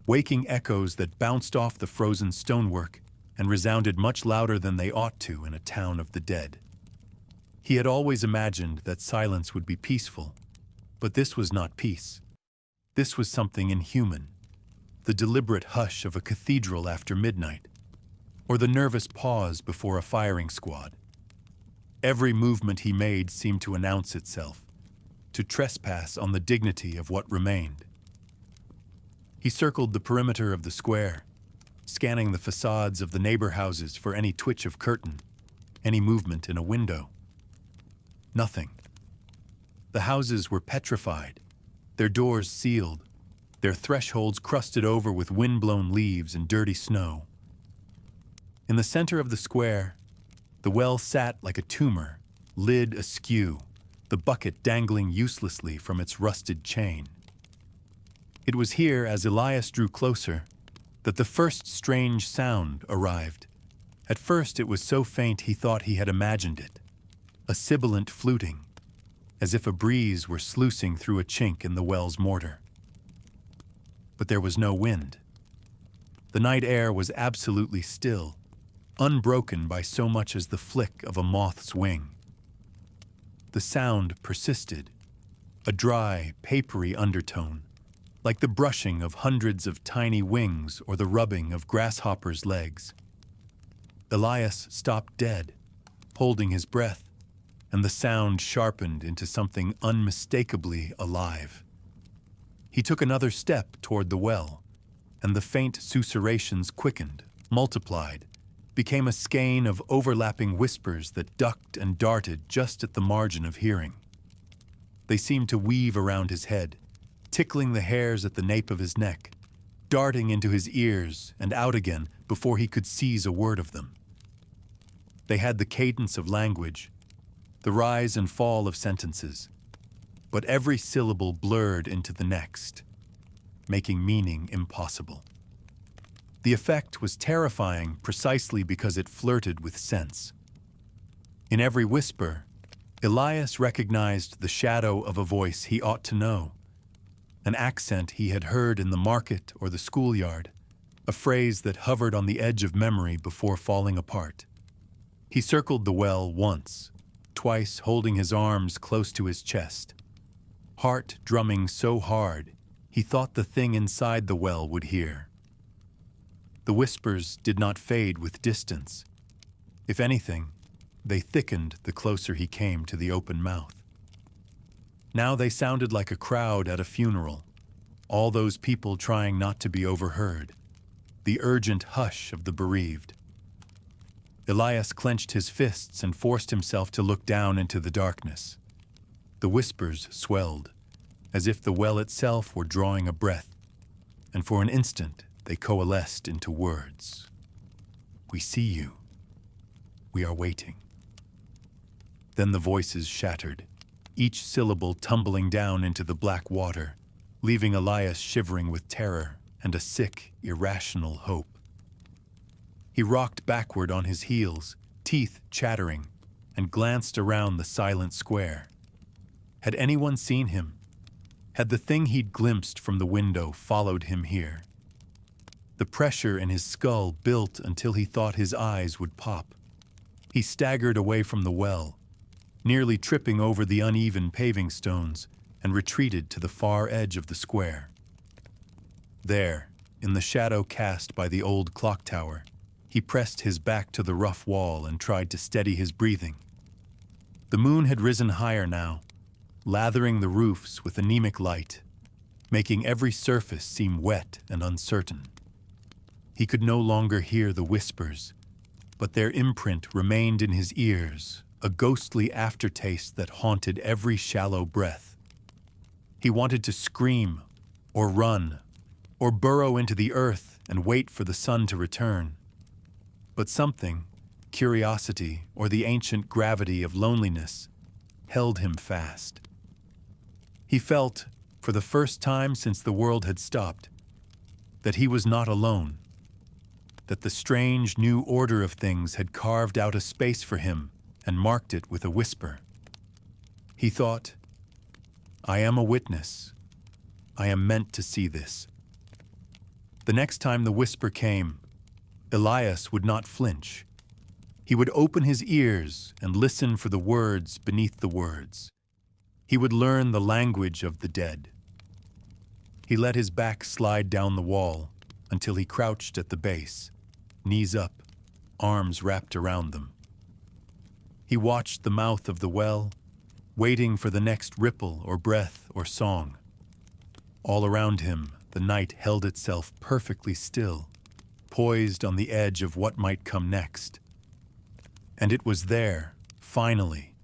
waking echoes that bounced off the frozen stonework and resounded much louder than they ought to in a town of the dead. He had always imagined that silence would be peaceful, but this was not peace. This was something inhuman, the deliberate hush of a cathedral after midnight, or the nervous pause before a firing squad. Every movement he made seemed to announce itself, to trespass on the dignity of what remained. He circled the perimeter of the square, scanning the facades of the neighbor houses for any twitch of curtain, any movement in a window. Nothing. The houses were petrified, their doors sealed, their thresholds crusted over with wind-blown leaves and dirty snow. In the center of the square, the well sat like a tumor, lid askew, the bucket dangling uselessly from its rusted chain. It was here, as Elias drew closer, that the first strange sound arrived. At first it was so faint he thought he had imagined it, a sibilant fluting, as if a breeze were sluicing through a chink in the well's mortar. But there was no wind. The night air was absolutely still, unbroken by so much as the flick of a moth's wing. The sound persisted, a dry, papery undertone, like the brushing of hundreds of tiny wings or the rubbing of grasshoppers' legs. Elias stopped dead, holding his breath, and the sound sharpened into something unmistakably alive. He took another step toward the well, and the faint susurrations quickened, multiplied, became a skein of overlapping whispers that ducked and darted just at the margin of hearing. They seemed to weave around his head, tickling the hairs at the nape of his neck, darting into his ears and out again before he could seize a word of them. They had the cadence of language, the rise and fall of sentences, but every syllable blurred into the next, making meaning impossible. The effect was terrifying precisely because it flirted with sense. In every whisper, Elias recognized the shadow of a voice he ought to know, an accent he had heard in the market or the schoolyard, a phrase that hovered on the edge of memory before falling apart. He circled the well once, twice holding his arms close to his chest, heart drumming so hard he thought the thing inside the well would hear. The whispers did not fade with distance. If anything, they thickened the closer he came to the open mouth. Now they sounded like a crowd at a funeral, all those people trying not to be overheard, the urgent hush of the bereaved. Elias clenched his fists and forced himself to look down into the darkness. The whispers swelled, as if the well itself were drawing a breath, and for an instant they coalesced into words. "We see you. We are waiting." Then the voices shattered, each syllable tumbling down into the black water, leaving Elias shivering with terror and a sick, irrational hope. He rocked backward on his heels, teeth chattering, and glanced around the silent square. Had anyone seen him? Had the thing he'd glimpsed from the window followed him here? The pressure in his skull built until he thought his eyes would pop. He staggered away from the well, nearly tripping over the uneven paving stones, and retreated to the far edge of the square. There, in the shadow cast by the old clock tower, he pressed his back to the rough wall and tried to steady his breathing. The moon had risen higher now, lathering the roofs with anemic light, making every surface seem wet and uncertain. He could no longer hear the whispers, but their imprint remained in his ears, a ghostly aftertaste that haunted every shallow breath. He wanted to scream, or run, or burrow into the earth and wait for the sun to return. But something, curiosity or the ancient gravity of loneliness, held him fast. He felt, for the first time since the world had stopped, that he was not alone, that the strange new order of things had carved out a space for him and marked it with a whisper. He thought, "I am a witness. I am meant to see this." The next time the whisper came, Elias would not flinch. He would open his ears and listen for the words beneath the words. He would learn the language of the dead. He let his back slide down the wall until he crouched at the base, knees up, arms wrapped around them. He watched the mouth of the well, waiting for the next ripple or breath or song. All around him, the night held itself perfectly still, poised on the edge of what might come next. And it was there, finally,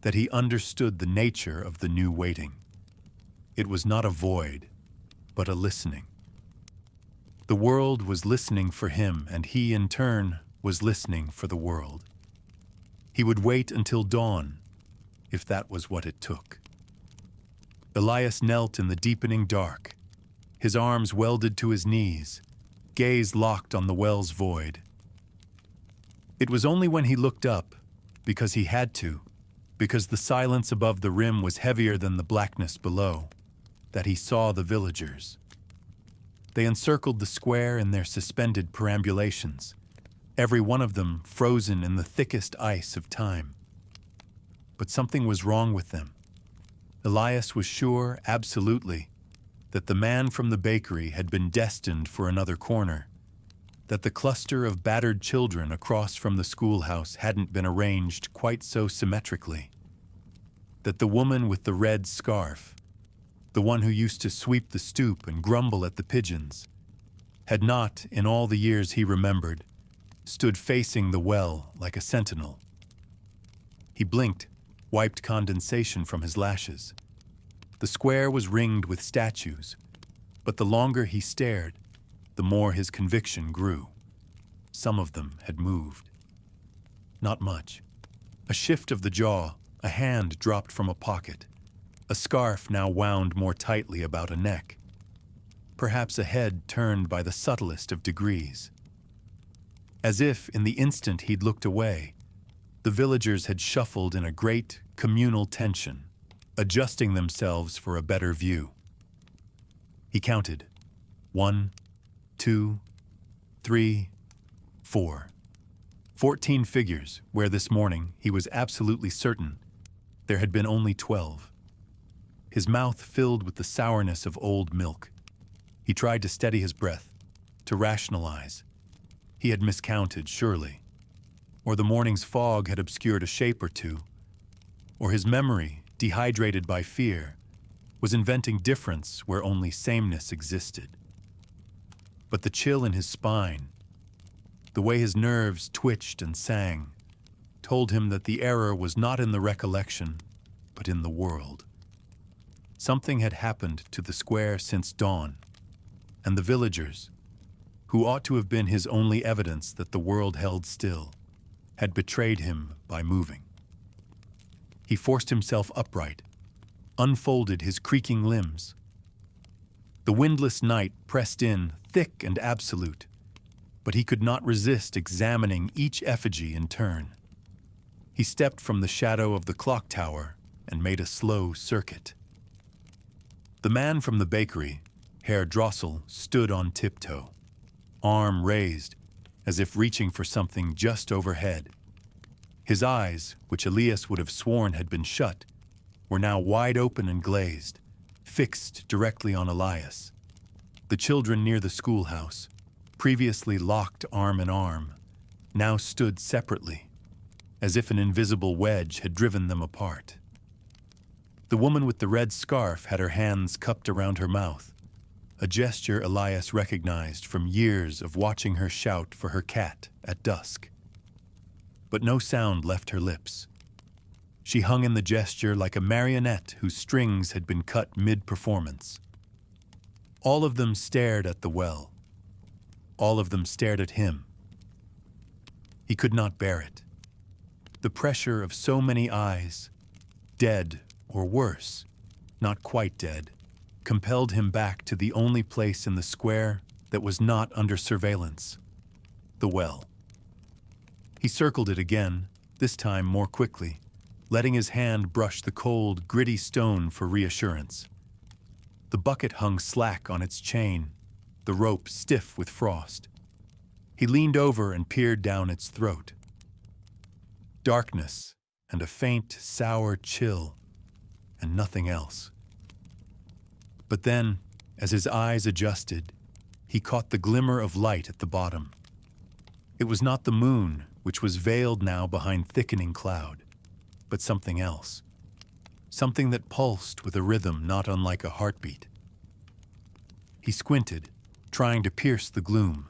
that he understood the nature of the new waiting. It was not a void, but a listening. The world was listening for him, and he, in turn, was listening for the world. He would wait until dawn, if that was what it took. Elias knelt in the deepening dark, his arms welded to his knees, gaze locked on the well's void. It was only when he looked up, because he had to, because the silence above the rim was heavier than the blackness below, that he saw the villagers. They encircled the square in their suspended perambulations, every one of them frozen in the thickest ice of time. But something was wrong with them. Elias was sure, absolutely, that the man from the bakery had been destined for another corner, that the cluster of battered children across from the schoolhouse hadn't been arranged quite so symmetrically, that the woman with the red scarf, the one who used to sweep the stoop and grumble at the pigeons, had not, in all the years he remembered, stood facing the well like a sentinel. He blinked, wiped condensation from his lashes. The square was ringed with statues, but the longer he stared, the more his conviction grew. Some of them had moved. Not much. A shift of the jaw, a hand dropped from a pocket, a scarf now wound more tightly about a neck. Perhaps a head turned by the subtlest of degrees. As if, in the instant he'd looked away, the villagers had shuffled in a great, communal tension, adjusting themselves for a better view. He counted. 1, 2, 3, 4. 14 figures, where this morning, he was absolutely certain, there had been only 12. His mouth filled with the sourness of old milk. He tried to steady his breath, to rationalize. He had miscounted, surely. Or the morning's fog had obscured a shape or two. Or his memory, dehydrated by fear, was inventing difference where only sameness existed. But the chill in his spine, the way his nerves twitched and sang, told him that the error was not in the recollection, but in the world. Something had happened to the square since dawn, and the villagers, who ought to have been his only evidence that the world held still, had betrayed him by moving. He forced himself upright, unfolded his creaking limbs. The windless night pressed in, thick and absolute, but he could not resist examining each effigy in turn. He stepped from the shadow of the clock tower and made a slow circuit. The man from the bakery, Herr Drossel, stood on tiptoe, arm raised, as if reaching for something just overhead. His eyes, which Elias would have sworn had been shut, were now wide open and glazed, fixed directly on Elias. The children near the schoolhouse, previously locked arm in arm, now stood separately, as if an invisible wedge had driven them apart. The woman with the red scarf had her hands cupped around her mouth, a gesture Elias recognized from years of watching her shout for her cat at dusk. But no sound left her lips. She hung in the gesture like a marionette whose strings had been cut mid-performance. All of them stared at the well. All of them stared at him. He could not bear it. The pressure of so many eyes, dead or worse, not quite dead, compelled him back to the only place in the square that was not under surveillance, the well. He circled it again, this time more quickly, letting his hand brush the cold, gritty stone for reassurance. The bucket hung slack on its chain, the rope stiff with frost. He leaned over and peered down its throat. Darkness and a faint, sour chill, and nothing else. But then, as his eyes adjusted, he caught the glimmer of light at the bottom. It was not the moon, which was veiled now behind thickening cloud, but something else. Something that pulsed with a rhythm not unlike a heartbeat. He squinted, trying to pierce the gloom,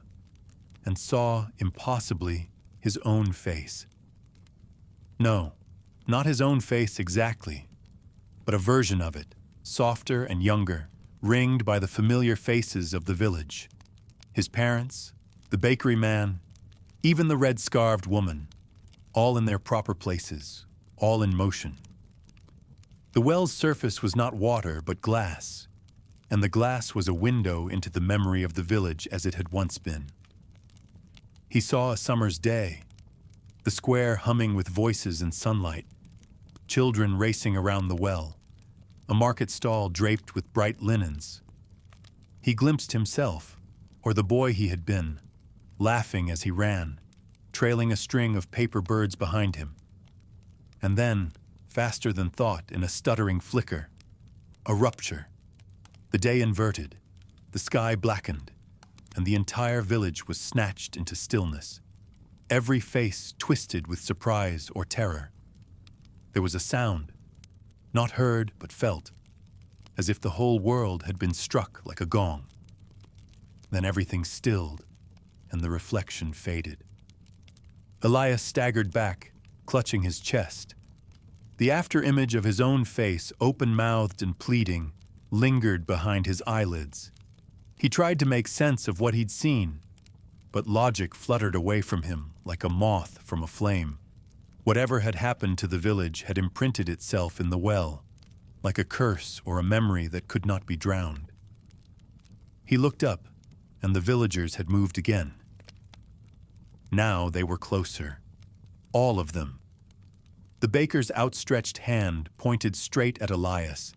and saw, impossibly, his own face. No, not his own face exactly, but a version of it, softer and younger, ringed by the familiar faces of the village. His parents, the bakery man, even the red-scarved woman, all in their proper places, all in motion. The well's surface was not water, but glass, and the glass was a window into the memory of the village as it had once been. He saw a summer's day, the square humming with voices and sunlight, children racing around the well, a market stall draped with bright linens. He glimpsed himself, or the boy he had been, laughing as he ran, trailing a string of paper birds behind him. And then, faster than thought in a stuttering flicker, a rupture. The day inverted, the sky blackened, and the entire village was snatched into stillness, every face twisted with surprise or terror. There was a sound, not heard but felt, as if the whole world had been struck like a gong. Then everything stilled, and the reflection faded. Elias staggered back, clutching his chest. The after-image of his own face, open-mouthed and pleading, lingered behind his eyelids. He tried to make sense of what he'd seen, but logic fluttered away from him like a moth from a flame. Whatever had happened to the village had imprinted itself in the well, like a curse or a memory that could not be drowned. He looked up, and the villagers had moved again. Now they were closer, all of them. The baker's outstretched hand pointed straight at Elias.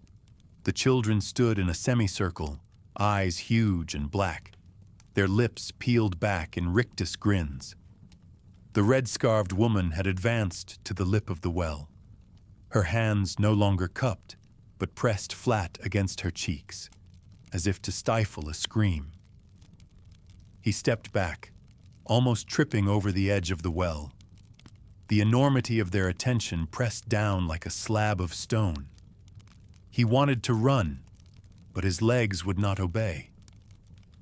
The children stood in a semicircle, eyes huge and black, their lips peeled back in rictus grins. The red-scarved woman had advanced to the lip of the well, her hands no longer cupped, but pressed flat against her cheeks, as if to stifle a scream. He stepped back, almost tripping over the edge of the well. The enormity of their attention pressed down like a slab of stone. He wanted to run, but his legs would not obey.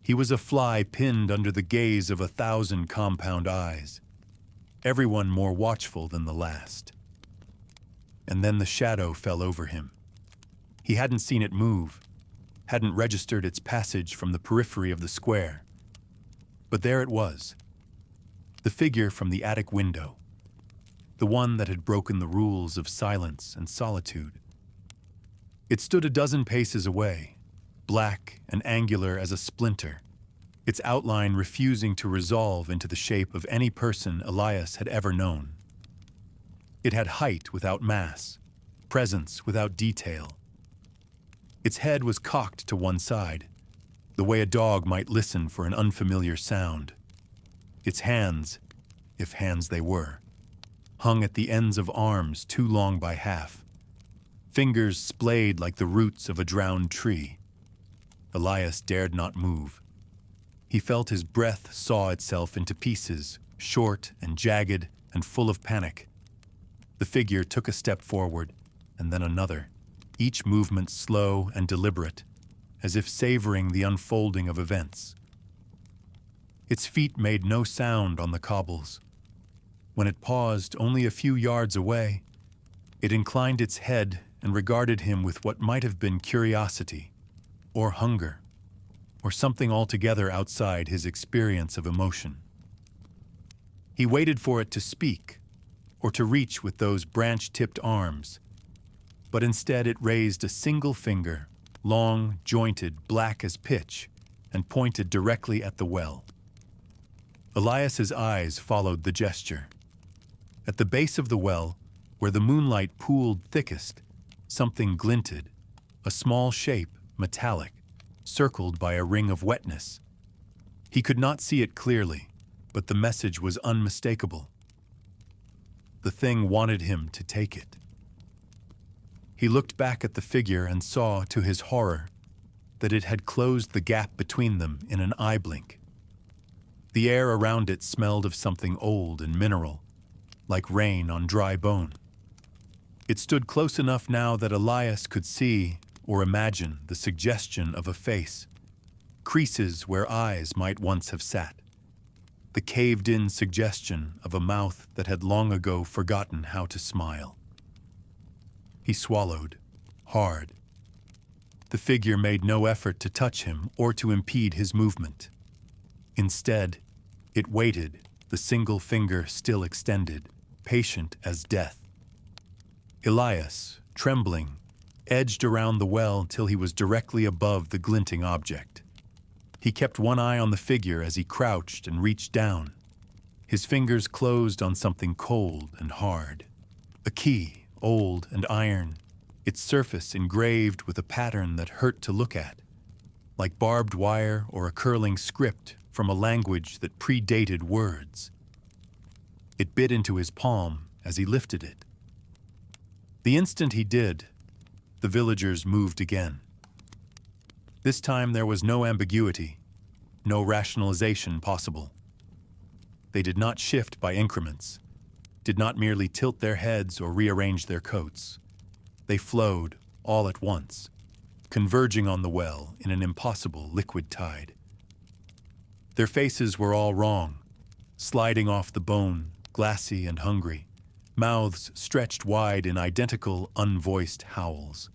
He was a fly pinned under the gaze of 1,000 compound eyes, everyone more watchful than the last. And then the shadow fell over him. He hadn't seen it move, hadn't registered its passage from the periphery of the square. But there it was, the figure from the attic window, the one that had broken the rules of silence and solitude. It stood a dozen paces away, black and angular as a splinter, its outline refusing to resolve into the shape of any person Elias had ever known. It had height without mass, presence without detail. Its head was cocked to one side, the way a dog might listen for an unfamiliar sound. Its hands, if hands they were, hung at the ends of arms too long by half, fingers splayed like the roots of a drowned tree. Elias dared not move. He felt his breath saw itself into pieces, short and jagged and full of panic. The figure took a step forward, and then another, each movement slow and deliberate, as if savoring the unfolding of events. Its feet made no sound on the cobbles. When it paused only a few yards away, it inclined its head and regarded him with what might have been curiosity, or hunger, or something altogether outside his experience of emotion. He waited for it to speak, or to reach with those branch-tipped arms, but instead it raised a single finger, long, jointed, black as pitch, and pointed directly at the well. Elias's eyes followed the gesture. At the base of the well, where the moonlight pooled thickest, something glinted, a small shape, metallic, circled by a ring of wetness. He could not see it clearly, but the message was unmistakable. The thing wanted him to take it. He looked back at the figure and saw, to his horror, that it had closed the gap between them in an eye blink. The air around it smelled of something old and mineral, like rain on dry bone. It stood close enough now that Elias could see or imagine the suggestion of a face, creases where eyes might once have sat. the caved-in suggestion of a mouth that had long ago forgotten how to smile. He swallowed, hard. The figure made no effort to touch him or to impede his movement. Instead, it waited, the single finger still extended, patient as death. Elias, trembling, edged around the well till he was directly above the glinting object. He kept one eye on the figure as he crouched and reached down. His fingers closed on something cold and hard. A key, old and iron, its surface engraved with a pattern that hurt to look at, like barbed wire or a curling script from a language that predated words. It bit into his palm as he lifted it. The instant he did, the villagers moved again. This time there was no ambiguity, no rationalization possible. They did not shift by increments, did not merely tilt their heads or rearrange their coats. They flowed all at once, converging on the well in an impossible liquid tide. Their faces were all wrong, sliding off the bone, glassy and hungry, mouths stretched wide in identical, unvoiced howls.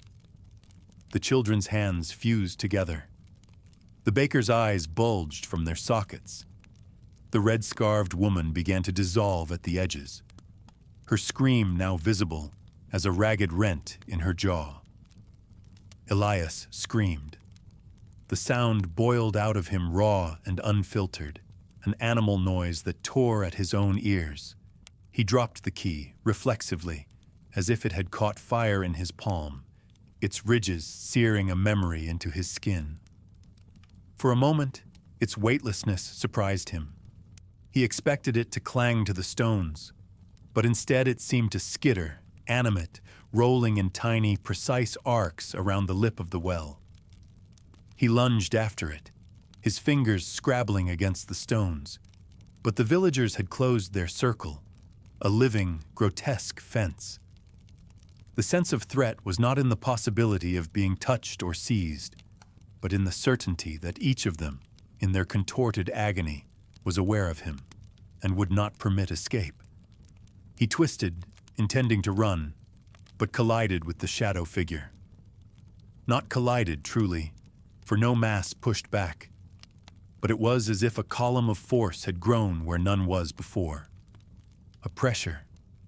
The children's hands fused together. The baker's eyes bulged from their sockets. The red-scarved woman began to dissolve at the edges, her scream now visible as a ragged rent in her jaw. Elias screamed. The sound boiled out of him raw and unfiltered, an animal noise that tore at his own ears. He dropped the key, reflexively, as if it had caught fire in his palm, its ridges searing a memory into his skin. For a moment, its weightlessness surprised him. He expected it to clang to the stones, but instead it seemed to skitter, animate, rolling in tiny, precise arcs around the lip of the well. He lunged after it, his fingers scrabbling against the stones, but the villagers had closed their circle, a living, grotesque fence. The sense of threat was not in the possibility of being touched or seized, but in the certainty that each of them, in their contorted agony, was aware of him and would not permit escape. He twisted, intending to run, but collided with the shadow figure. Not collided, truly, for no mass pushed back, but it was as if a column of force had grown where none was before. A pressure,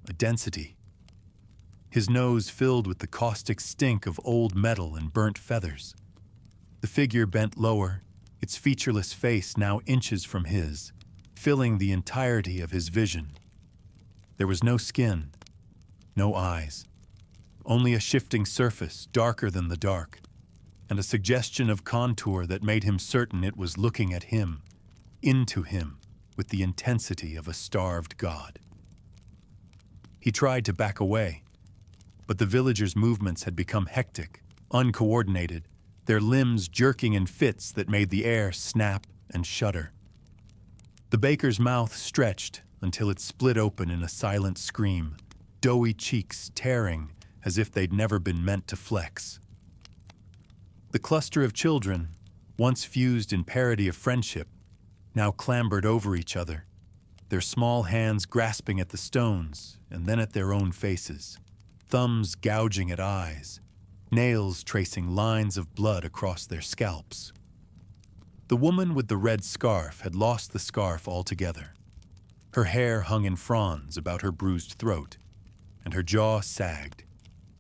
a density. His nose filled with the caustic stink of old metal and burnt feathers. The figure bent lower, its featureless face now inches from his, filling the entirety of his vision. There was no skin, no eyes, only a shifting surface darker than the dark, and a suggestion of contour that made him certain it was looking at him, into him, with the intensity of a starved god. He tried to back away, but the villagers' movements had become hectic, uncoordinated, their limbs jerking in fits that made the air snap and shudder. The baker's mouth stretched until it split open in a silent scream, doughy cheeks tearing as if they'd never been meant to flex. The cluster of children, once fused in parody of friendship, now clambered over each other, their small hands grasping at the stones and then at their own faces, thumbs gouging at eyes, nails tracing lines of blood across their scalps. The woman with the red scarf had lost the scarf altogether. Her hair hung in fronds about her bruised throat, and her jaw sagged,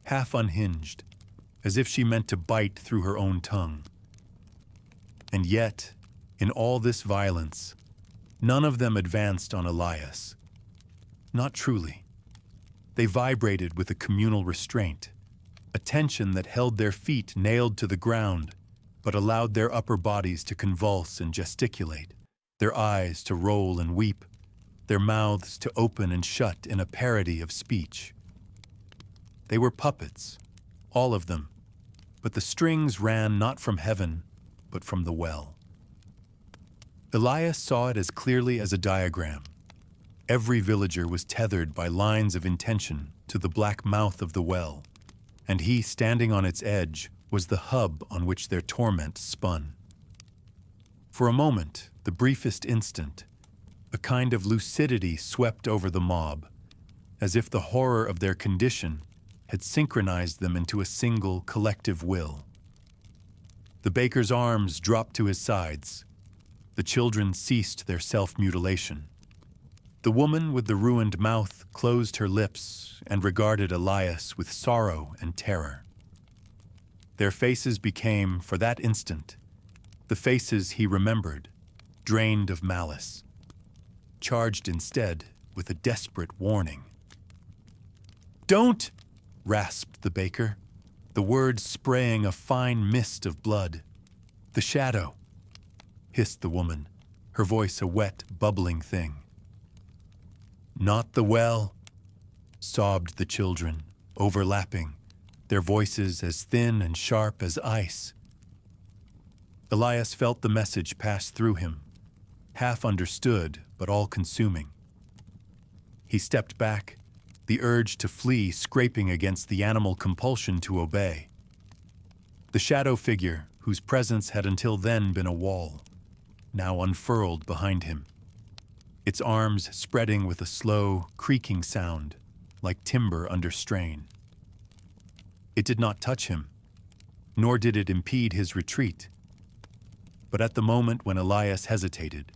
half unhinged, as if she meant to bite through her own tongue. And yet, in all this violence, none of them advanced on Elias. Not truly. They vibrated with a communal restraint, a tension that held their feet nailed to the ground, but allowed their upper bodies to convulse and gesticulate, their eyes to roll and weep, their mouths to open and shut in a parody of speech. They were puppets, all of them, but the strings ran not from heaven, but from the well. Elias saw it as clearly as a diagram. Every villager was tethered by lines of intention to the black mouth of the well, and he, standing on its edge, was the hub on which their torment spun. For a moment, the briefest instant, A kind of lucidity swept over the mob, as if the horror of their condition had synchronized them into a single collective will. The baker's arms dropped to his sides. The children ceased their self-mutilation. The woman with the ruined mouth closed her lips and regarded Elias with sorrow and terror. Their faces became, for that instant, the faces he remembered, drained of malice, charged instead with a desperate warning. "Don't!" rasped the baker, the words spraying a fine mist of blood. "The shadow," hissed the woman, her voice a wet, bubbling thing. "Not the well," sobbed the children, overlapping, their voices as thin and sharp as ice. Elias felt the message pass through him, half understood but all-consuming. He stepped back, the urge to flee scraping against the animal compulsion to obey. The shadow figure, whose presence had until then been a wall, now unfurled behind him, its arms spreading with a slow, creaking sound, like timber under strain. It did not touch him, nor did it impede his retreat. But at the moment when Elias hesitated,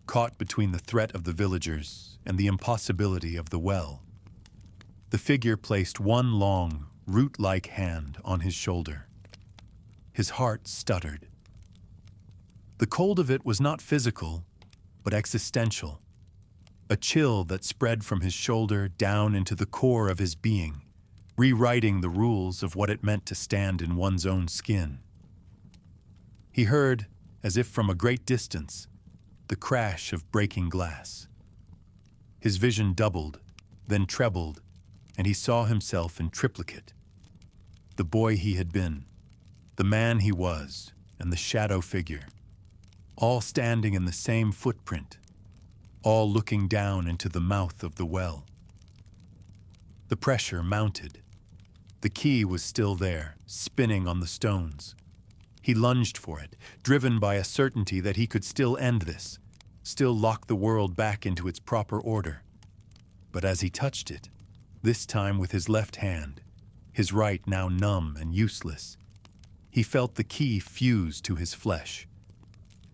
caught between the threat of the villagers and the impossibility of the well, the figure placed one long, root-like hand on his shoulder. His heart stuttered. The cold of it was not physical, but existential, a chill that spread from his shoulder down into the core of his being, rewriting the rules of what it meant to stand in one's own skin. He heard, as if from a great distance, the crash of breaking glass. His vision doubled, then trebled, and he saw himself in triplicate. The boy he had been, the man he was, and the shadow figure, all standing in the same footprint, all looking down into the mouth of the well. The pressure mounted. The key was still there, spinning on the stones. He lunged for it, driven by a certainty that he could still end this, still lock the world back into its proper order. But as he touched it, this time with his left hand, his right now numb and useless, he felt the key fuse to his flesh.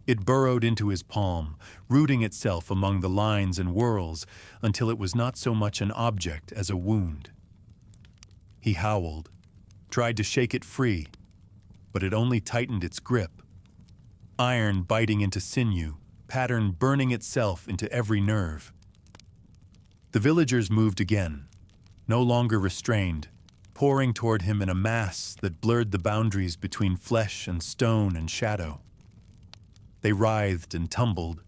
It burrowed into his palm, rooting itself among the lines and whorls until it was not so much an object as a wound. He howled, tried to shake it free, but it only tightened its grip. Iron biting into sinew, pattern burning itself into every nerve. The villagers moved again, no longer restrained, pouring toward him in a mass that blurred the boundaries between flesh and stone and shadow. They writhed and tumbled,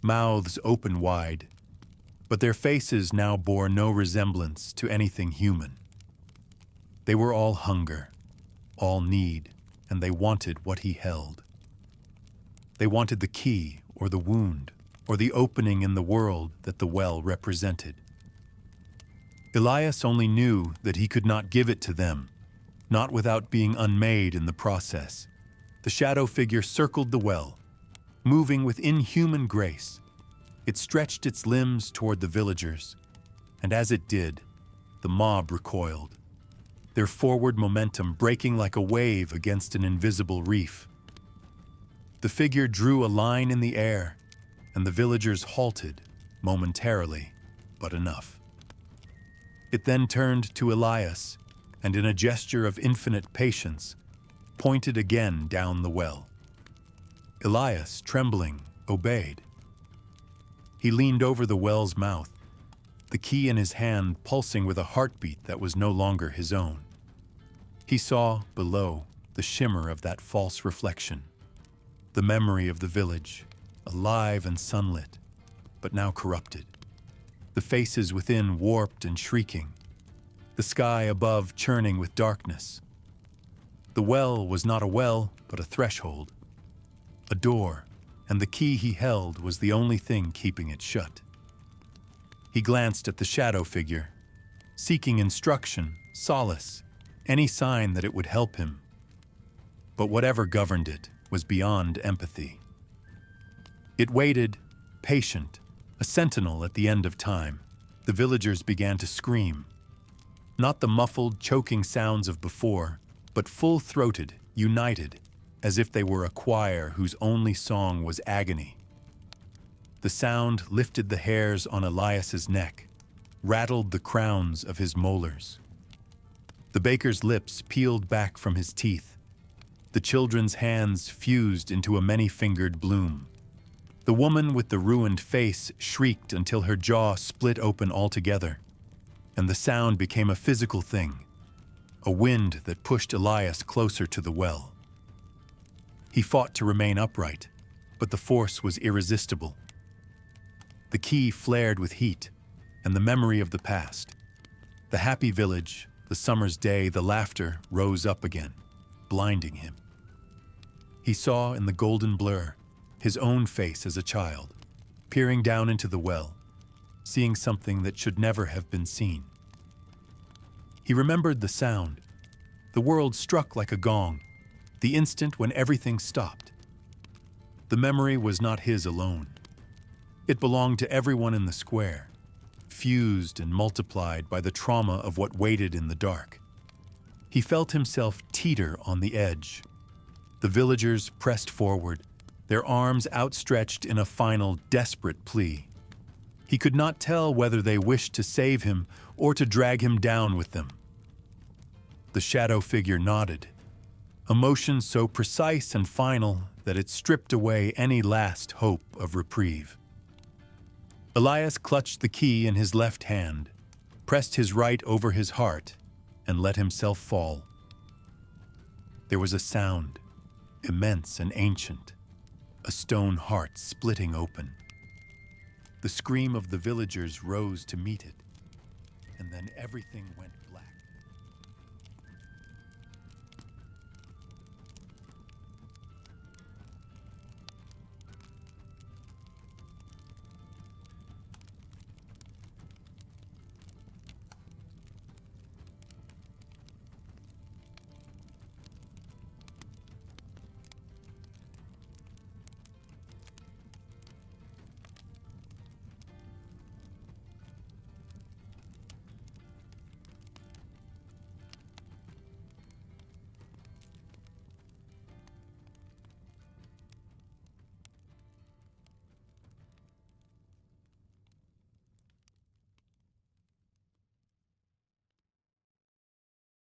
mouths open wide, but their faces now bore no resemblance to anything human. They were all hunger, all need, and they wanted what he held. They wanted the key, or the wound, or the opening in the world that the well represented. Elias only knew that he could not give it to them, not without being unmade in the process. The shadow figure circled the well, moving with inhuman grace. It stretched its limbs toward the villagers, and as it did, the mob recoiled, their forward momentum breaking like a wave against an invisible reef. The figure drew a line in the air, and the villagers halted, momentarily, but enough. It then turned to Elias, and in a gesture of infinite patience, pointed again down the well. Elias, trembling, obeyed. He leaned over the well's mouth, the key in his hand pulsing with a heartbeat that was no longer his own. He saw, below, the shimmer of that false reflection, the memory of the village, alive and sunlit, but now corrupted. The faces within warped and shrieking, the sky above churning with darkness. The well was not a well, but a threshold, a door, and the key he held was the only thing keeping it shut. He glanced at the shadow figure, seeking instruction, solace, any sign that it would help him. But whatever governed it was beyond empathy. It waited, patient, A sentinel at the end of time. The villagers began to scream. Not the muffled, choking sounds of before, but full-throated, united, as if they were a choir whose only song was agony. The sound lifted the hairs on Elias's neck, rattled the crowns of his molars. The baker's lips peeled back from his teeth. The children's hands fused into a many-fingered bloom. The woman with the ruined face shrieked until her jaw split open altogether, and the sound became a physical thing, a wind that pushed Elias closer to the well. He fought to remain upright, but the force was irresistible. The key flared with heat, and the memory of the past. The happy village, the summer's day, the laughter rose up again, blinding him. He saw in the golden blur his own face as a child, peering down into the well, seeing something that should never have been seen. He remembered the sound. The world struck like a gong, the instant when everything stopped. The memory was not his alone. It belonged to everyone in the square, fused and multiplied by the trauma of what waited in the dark. He felt himself teeter on the edge. The villagers pressed forward, their arms outstretched in a final, desperate plea. He could not tell whether they wished to save him or to drag him down with them. The shadow figure nodded, a motion so precise and final that it stripped away any last hope of reprieve. Elias clutched the key in his left hand, pressed his right over his heart, and let himself fall. There was a sound, immense and ancient, a stone heart splitting open. The scream of the villagers rose to meet it, and then everything went